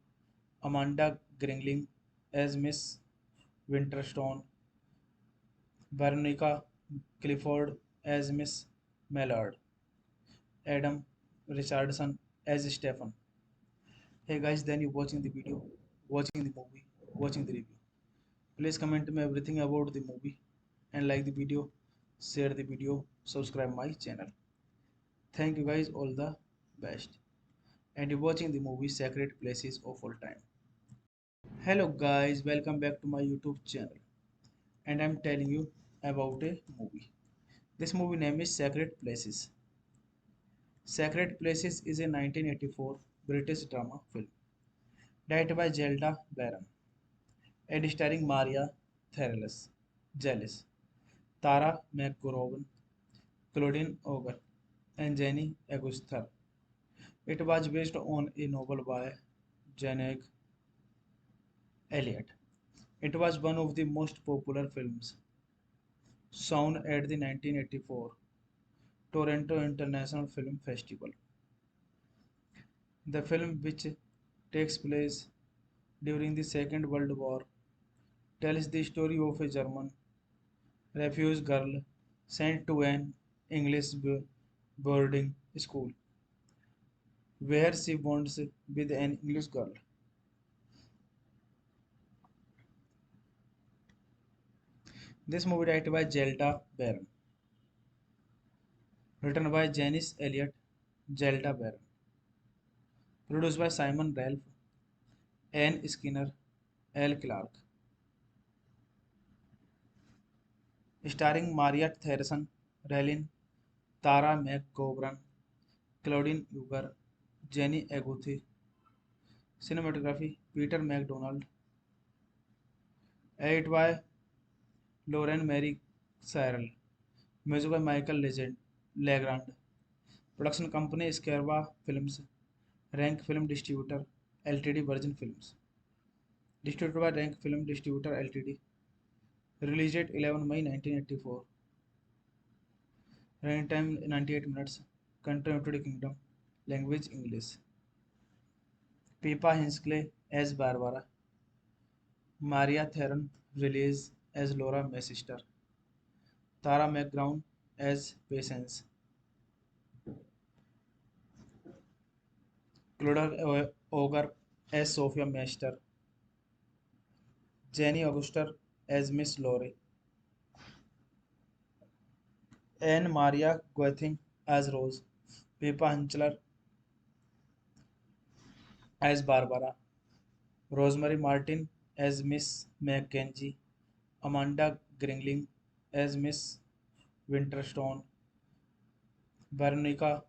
Speaker 1: Amanda Gringling as Miss Winterstone. Veronica Clifford as Miss Mallard. Adam Richardson as Stephen. Hey guys, then you're watching the video, watching the movie, watching the review. Please comment me everything about the movie and like the video, share the video, subscribe my channel. Thank you guys, all the best. And you're watching the movie Sacred Places of All Time. Hello guys, welcome back to my YouTube channel. And I'm telling you about a movie. This movie name is Sacred Places. Sacred Places is a 1984 British drama film directed by Zelda Barron and starring Maria Therales, Jealous, Tara McGowan, Claudine Auger, and Jenny Aguster. It was based on a novel by Janet Elliott. It was one of the most popular films shown at the 1984 Toronto International Film Festival. The film, which takes place during the Second World War, tells the story of a German refugee girl sent to an English boarding school where she bonds with an English girl. This movie directed by Zelda Barron, written by Janice Elliott, Zelda Barron, produced by Simon Ralph, Anne Skinner, L. Clark, starring Mariette Theresen, Relin, Tara McGovern, Claudine Uger, Jenny Aguthi, cinematography Peter MacDonald, edited by Lauren Mary Cyril, music by Michael Legrand, production company Scarva Films, Rank Film Distributor Ltd. Virgin Films. Distributed by Rank Film Distributor Ltd. Released date 11 May 1984. Running time 98 minutes. Country United Kingdom. Language English. Pippa Hinkley as Barbara. Maria Theron released as Laura Messister. Tara McGrown as Patience. Clodagh Ogre as Sophia Meister. Jenny Auguster as Miss Laurie. Anne Maria Guething as Rose. Pippa Hinchler as Barbara. Rosemary Martin as Miss Mackenzie. Amanda Gringling as Miss Winterstone. Veronica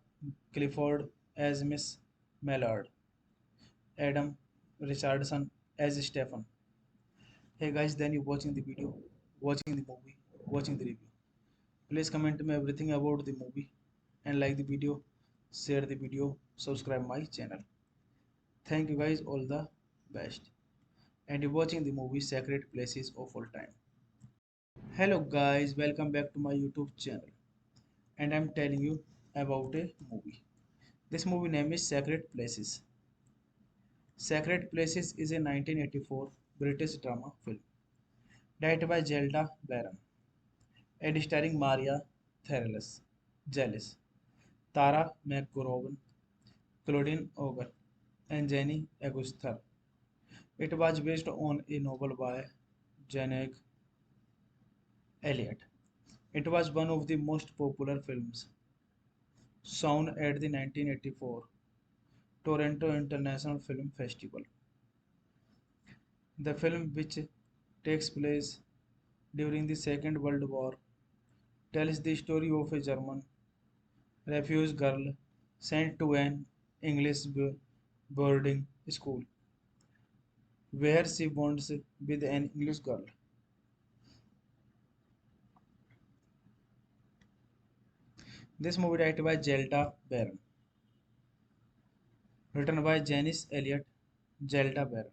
Speaker 1: Clifford as Miss Mallard. Adam Richardson as Stephen. Hey guys, then you watching the video, watching the movie, watching the review. Please comment me everything about the movie and like the video, share the video, subscribe my channel. Thank you guys, all the best. And you're watching the movie Sacred Places of All Time. Hello guys, welcome back to my YouTube channel. And I'm telling you about a movie. This movie name is Sacred Places. Sacred Places is a 1984 British drama film directed by Zelda Barron and starring Maria Therales, Jealous, Tara McGowan, Claudine Auger, and Jenny Aguster. It was based on a novel by Janet Elliott. It was one of the most popular films shown at the 1984 Toronto International Film Festival. The film, which takes place during the Second World War, tells the story of a German refugee girl sent to an English boarding school where she bonds with an English girl. This movie directed by Zelda Barron, written by Janice Elliott, Zelda Barron,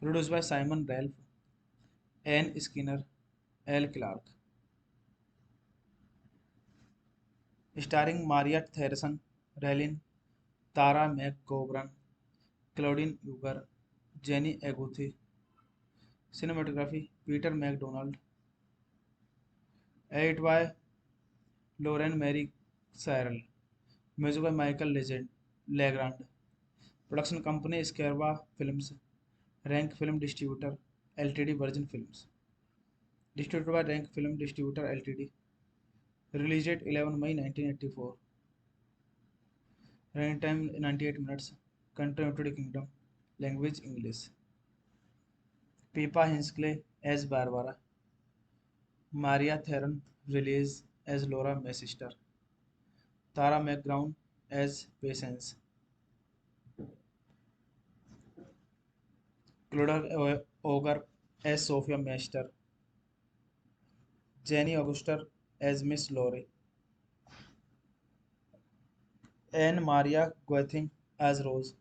Speaker 1: produced by Simon Ralph, Anne Skinner, L. Clark, starring Maria Theresa Rellin, Tara McGovern, Claudine Uger, Jenny Aguthi, cinematography Peter MacDonald, edited by Lauren Mary Cyril, music by Michael Legrand, production company Scarva Films, Rank Film Distributor Ltd. Virgin Films, distributed by Rank Film Distributor Ltd. Released date 11 May 1984. Running time 98 minutes. Country United Kingdom. Language English. Pippa Hinkley as Barbara. Maria Theron released as Laura Messister. Tara McGrown as Patience. Clodagh Ogre as Sophia Meister. Jenny Auguster as Miss Laurie. Anne Maria Guething as Rose.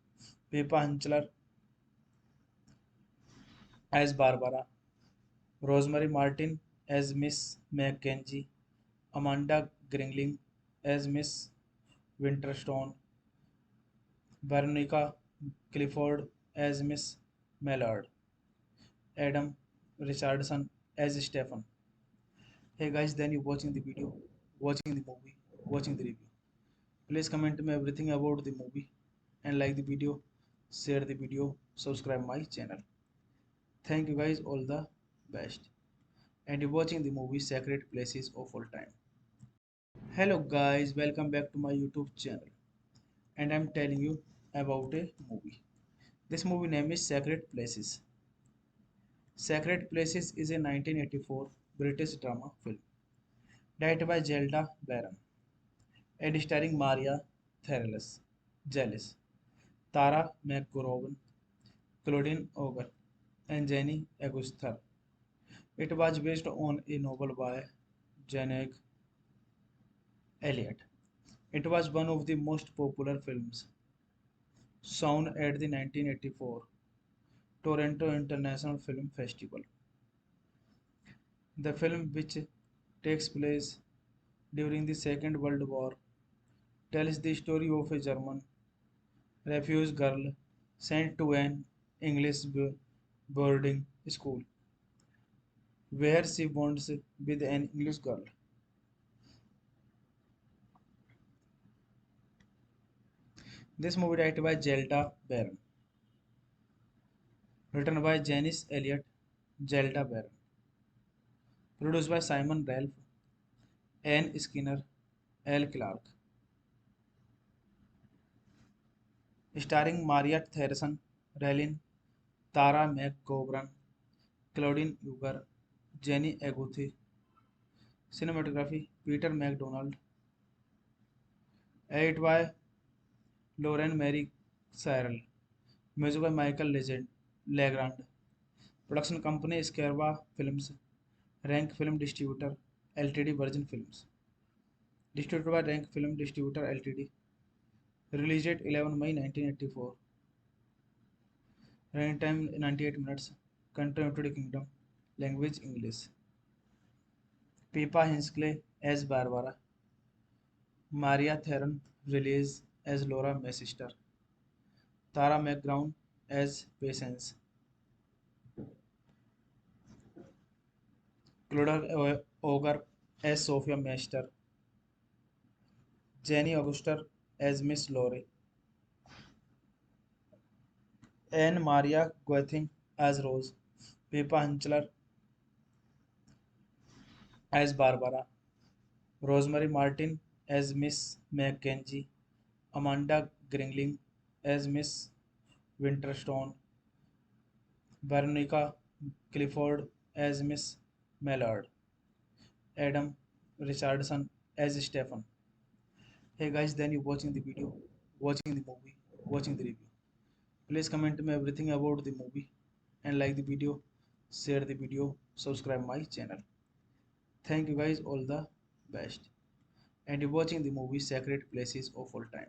Speaker 1: Pippa Hinchler as Barbara. Rosemary Martin as Miss Mackenzie. Amanda Gringling as Miss Winterstone. Veronica Clifford as Miss Mallard. Adam Richardson as Stephen. Hey guys, then you watching the video, watching the movie, watching the review. Please comment me everything about the movie and like the video, share the video, subscribe my channel. Thank you guys, all the best. And you're watching the movie Sacred Places of All Time. Hello guys, welcome back to my YouTube channel. And I'm telling you about a movie. This movie name is Sacred Places. Sacred Places is a 1984 British drama film directed by Zelda Barron and starring Maria Therales, Jealous, Tara McGowan, Claudine Auger, and Jenny Aguster. It was based on a novel by Janet Elliott. It was one of the most popular films shown at the 1984 Toronto International Film Festival. The film, which takes place during the Second World War, tells the story of a German refugee girl sent to an English boarding school where she bonds with an English girl. This movie directed by Zelda Barron, written by Janice Elliott, Zelda Barron, produced by Simon Ralph, Anne Skinner, L. Clark, starring Maria Theresa Rellin, Tara McGovern, Claudine Uger, Jenny Aguthi, cinematography Peter MacDonald, edited by Lauren Mary Cyril, music by Michael Legrand, production company Scarva Films, Rank Film Distributor Ltd. Virgin Films, distributed by Rank Film Distributor Ltd. Released date 11 May 1984. Running time 98 minutes. Country United Kingdom. Language English. Pippa Hinsley as Barbara. Maria Theron Release as Laura Sister. Tara McGrown as Patience. Clodagh Ogre as Sophia Meister. Jenny Auguster as Miss Laurie. Anne Maria Guething as Rose. Pippa Hinchler as Barbara. Rosemary Martin as Miss Mackenzie, Amanda Gringling as Miss Winterstone, Veronica Clifford as Miss Mallard, Adam Richardson as Stephen. Hey guys, then you watching the video, watching the movie, watching the review. Please comment me everything about the movie and like the video, share the video, subscribe my channel. Thank you guys, all the best. And you're watching the movie Sacred Places of All Time.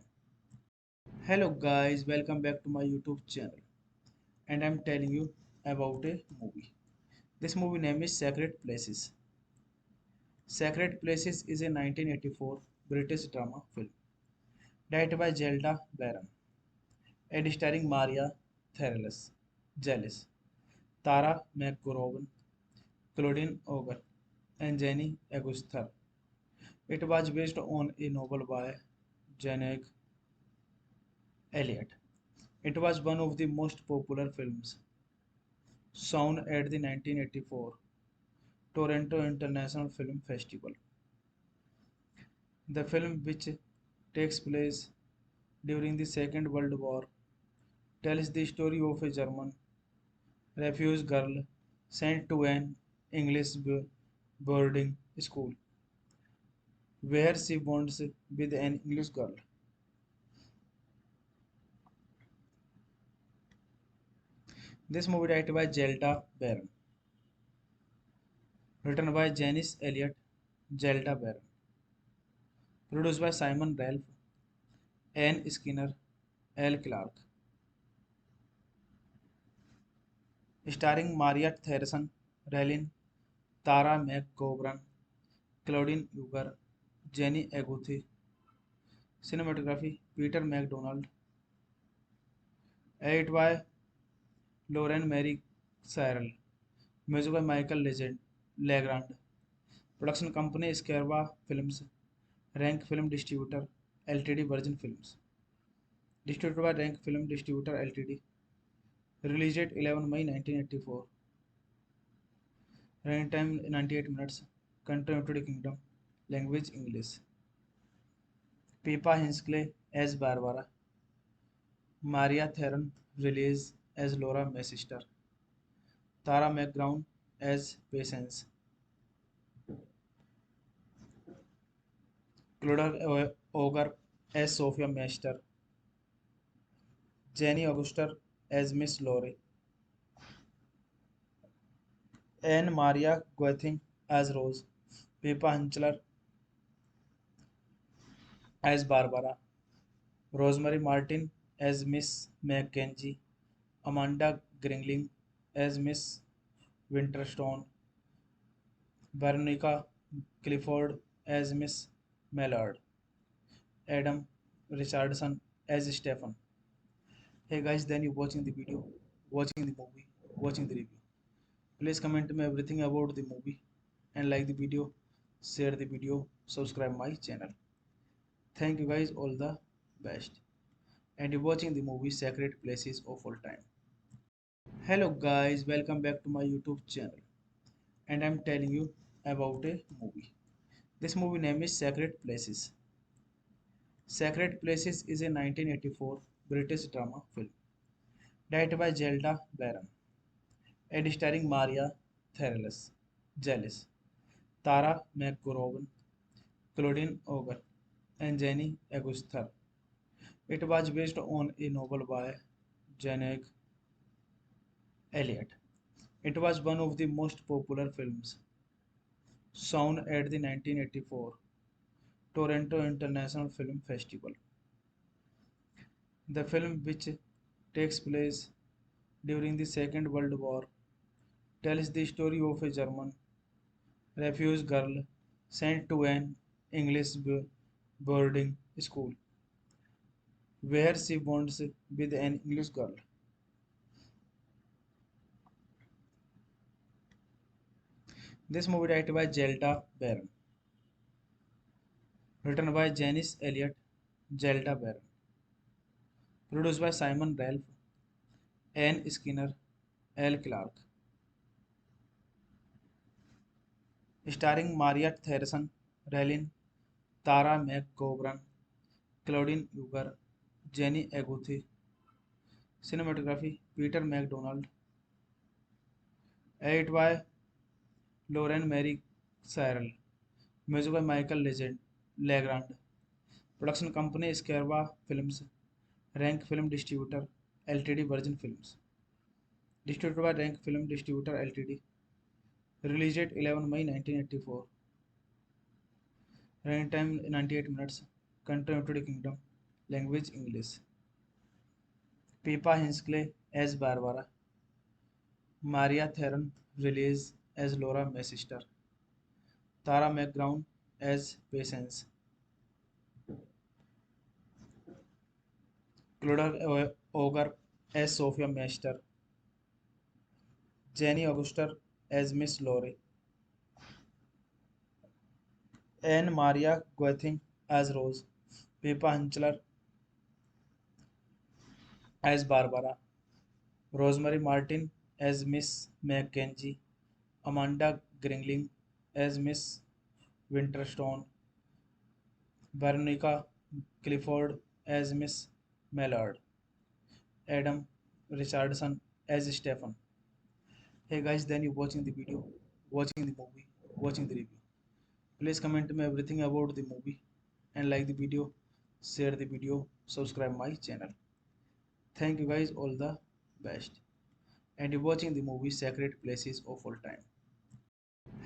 Speaker 1: Hello guys, welcome back to my YouTube channel. And I'm telling you about a movie. This movie name is Sacred Places. Sacred Places is a 1984 British drama film directed by Zelda Barron and starring Maria Therles, Jealous, Tara McGowan, Claudine Auger, and Jenny Aguster. It was based on a novel by Janet Elliott. It was one of the most popular films shown at the 1984 Toronto International Film Festival. The film, which takes place during the Second World War, tells the story of a German refugee girl sent to an English boarding school where she bonds with an English girl. This movie directed by Zelda Barron, written by Janice Elliott, Zelda Barron, produced by Simon Ralph, Anne Skinner, L. Clark, starring Maria Theresa Rellin, Tara McGovern, Claudine Uger, Jenny Aguthi, cinematography Peter MacDonald, edited by Lauren Mary Cyril, music by Michael Legrand, production company Scarva Films, Rank Film Distributor Ltd. Virgin Films, distributed by Rank Film Distributor Ltd. Released date 11 May 1984. Running time 98 minutes. Country United Kingdom. Language English. Pippa Hinsley as Barbara. Maria Theron Release as Laura Sister. Tara McGrown as Patience. Clodagh Ogre as Sophia Meister. Jenny Auguster as Miss Laurie. Anne Maria Guething as Rose. Pippa Hinchler as Barbara. Rosemary Martin as Miss Mackenzie, Amanda Gringling as Miss Winterstone, Veronica Clifford as Miss Mallard, Adam Richardson as Stephen. Hey guys, then you watching the video, watching the movie, watching the review. Please comment me everything about the movie and like the video, share the video, subscribe my channel. Thank you guys, all the best. And you're watching the movie Sacred Places of All Time. Hello guys, welcome back to my YouTube channel. And I'm telling you about a movie. This movie name is Sacred Places. Sacred Places is a 1984 British drama film directed by Zelda Barron and starring Maria Therales, Jealous, Tara McGowan, Claudine Auger, and Jenny Aguster. It was based on a novel by Janet Elliott. It was one of the most popular films shown at the 1984 Toronto International Film Festival. The film, which takes place during the Second World War, tells the story of a German refugee girl sent to an English boarding school where she bonds with an English girl. This movie directed by Zelda Barron, written by Janice Elliott, Zelda Barron, produced by Simon Ralph, Anne Skinner, L. Clark, starring Mariette Harrison, Raylan, Tara McGovern, Claudine Uger, Jenny Aguthi, cinematography Peter MacDonald, edited by Lauren Mary Cyril, music by Michael Legrand, production company Scarva Films, Rank Film Distributor Ltd. Virgin Films, distributed by Rank Film Distributor Ltd. Released date 11 May 1984. Running time 98 minutes. Country United Kingdom. Language English. Pippa Hinsley as Barbara. Maria Theron released as Laura May sister. Tara McGowan as Patience. Claudia Auger as Sophia Meister. Jenny Auguster as Miss Laurie. Anne Maria Guething as Rose. Pippa Hinchler as Barbara. Rosemary Martin as Miss Mackenzie, Amanda Gringling as Miss Winterstone, Veronica Clifford as Miss Mallard, Adam Richardson as Stephen. Hey guys, then you watching the video, watching the movie, watching the review. Please comment me everything about the movie and like the video, share the video, subscribe my channel. Thank you guys, all the best. And you're watching the movie Sacred Places of All Time.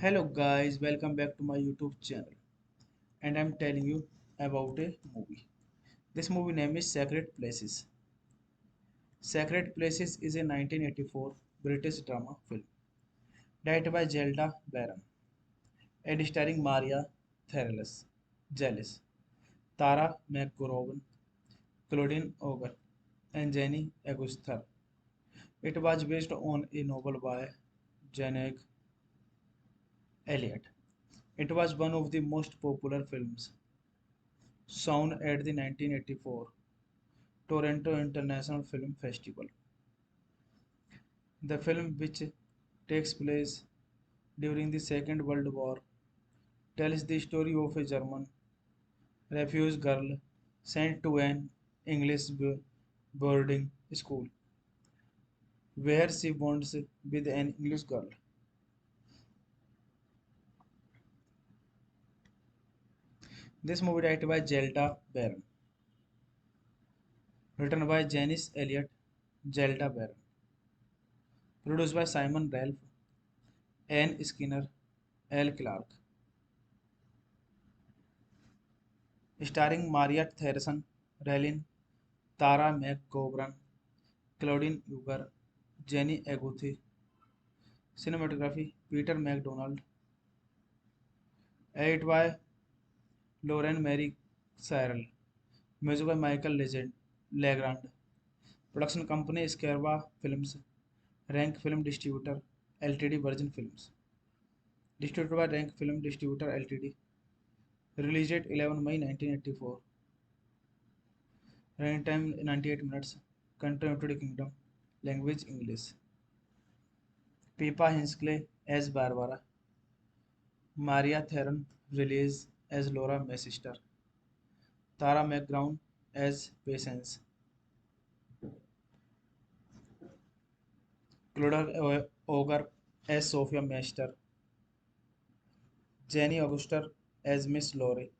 Speaker 1: Hello guys, welcome back to my YouTube channel. And I'm telling you about a movie. This movie name is Sacred Places. Sacred Places is a 1984 British drama film directed by Zelda Barron and starring Maria Therales, Jealous, Tara McGowan, Claudine Auger, and Jenny Aguster. It was based on a novel by Janet Elliott. It was one of the most popular films shown at the 1984 Toronto International Film Festival. The film, which takes place during the Second World War, tells the story of a German refugee girl sent to an English boarding school where she bonds with an English girl. This movie directed by Zelda Barron, written by Janice Elliott, Zelda Barron, produced by Simon Ralph, Anne Skinner, L. Clark, starring Mariette Harrison, Raylan, Tara McGovern, Claudine Uger, Jenny Aguthi. Cinematography Peter MacDonald. Edit by Lauren Mary Cyril. Music by Michael Legrand. Production company Scarva Films. Rank Film Distributor Ltd. Virgin Films. Distributed by Rank Film Distributor Ltd. Released date 11 May 1984. Running time 98 minutes. Country United Kingdom. Language English. Pippa Hinsley as Barbara. Maria Theron released as Laura Messister. Tara McGrown as Patience. Clodagh Ogre as Sophia Meister. Jenny Auguster as Miss Laurie.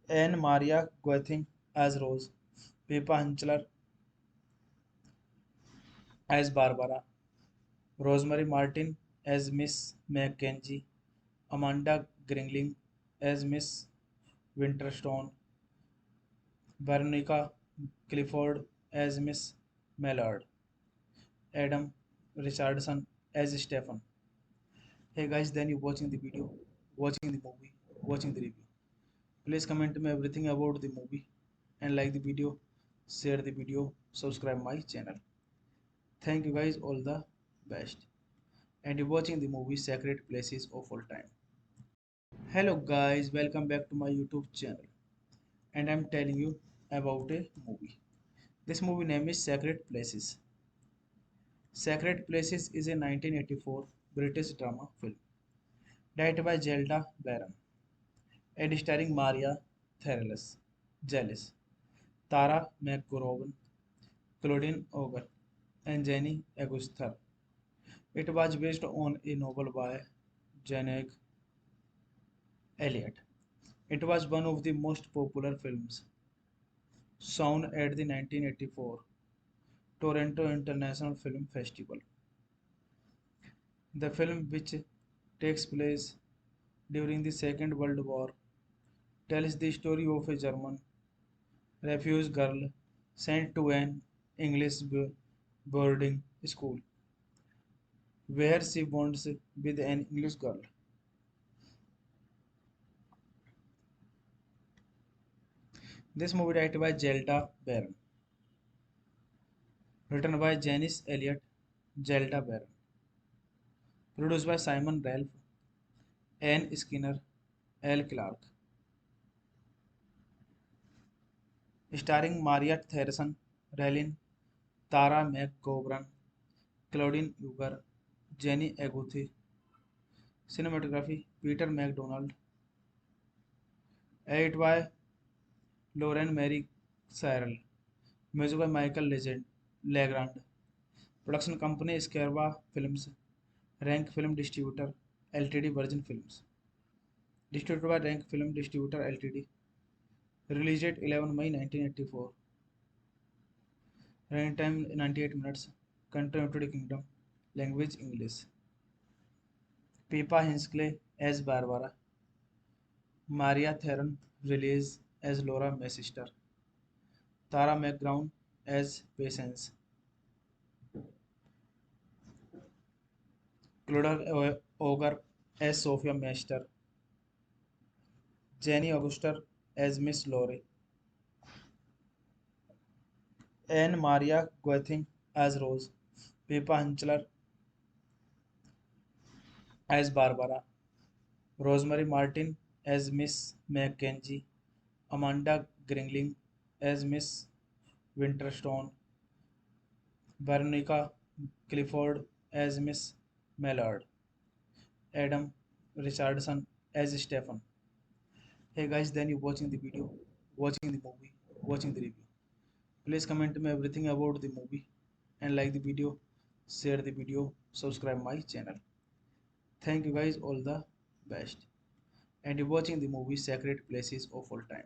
Speaker 1: Anne Maria Guething as Rose. Pippa Hinchler as Barbara. Rosemary Martin as Miss Mackenzie. Amanda Gringling as Miss Winterstone. Veronica Clifford as Miss Mallard. Adam Richardson as Stephen. Hey guys, then you watching the video, watching the movie, watching the review. Please comment me everything about the movie and like the video, share the video, subscribe my channel. Thank you guys, all the best. And you're watching the movie Sacred Places of All Time. Hello guys, welcome back to my YouTube channel. And I'm telling you about a movie. This movie name is Sacred Places. Sacred Places is a 1984 British drama film directed by Zelda Barron and starring Maria Therales, Jealous, Tara McGowan, Claudine Auger, and Jenny Aguster. It was based on a novel by Janet Elliott. It was one of the most popular films shown at the 1984 Toronto International Film Festival. The film, which takes place during the Second World War, tells the story of a German refugee girl sent to an English boarding school where she bonds with an English girl. This movie directed by Zelda Barron, written by Janice Elliott, Zelda Barron, produced by Simon Ralph, Anne Skinner, L. Clark, starring Maria Theresa Rallin, Tara McGovern, Claudine Uger, Jenny Aguthi. Cinematography Peter MacDonald. Edit by Lauren Mary Cyril. Music by Michael Legrand. Production company Scarva Films. Rank Film Distributor Ltd. Virgin Films. Distributed by Rank Film Distributor Ltd. Released date 11 May 1984. Running time 98 minutes. Country United Kingdom. Language English. Pippa Hinsley as Barbara. Maria Theron released as Laura Messister. Tara McGrown as Patience. Clodagh Ogre as Sophia Meister. Jenny Auguster as Miss Laurie. Anne Maria Guething as Rose. Pippa Hinchler as Barbara. Rosemary Martin as Miss Mackenzie. Amanda Gringling as Miss Winterstone. Veronica Clifford as Miss Mallard. Adam Richardson as Stephen. Hey guys, then you watching the video, watching the movie, watching the review. Please comment me everything about the movie and like the video, share the video, subscribe my channel. Thank you guys, all the best. And you're watching the movie Sacred Places of All Time.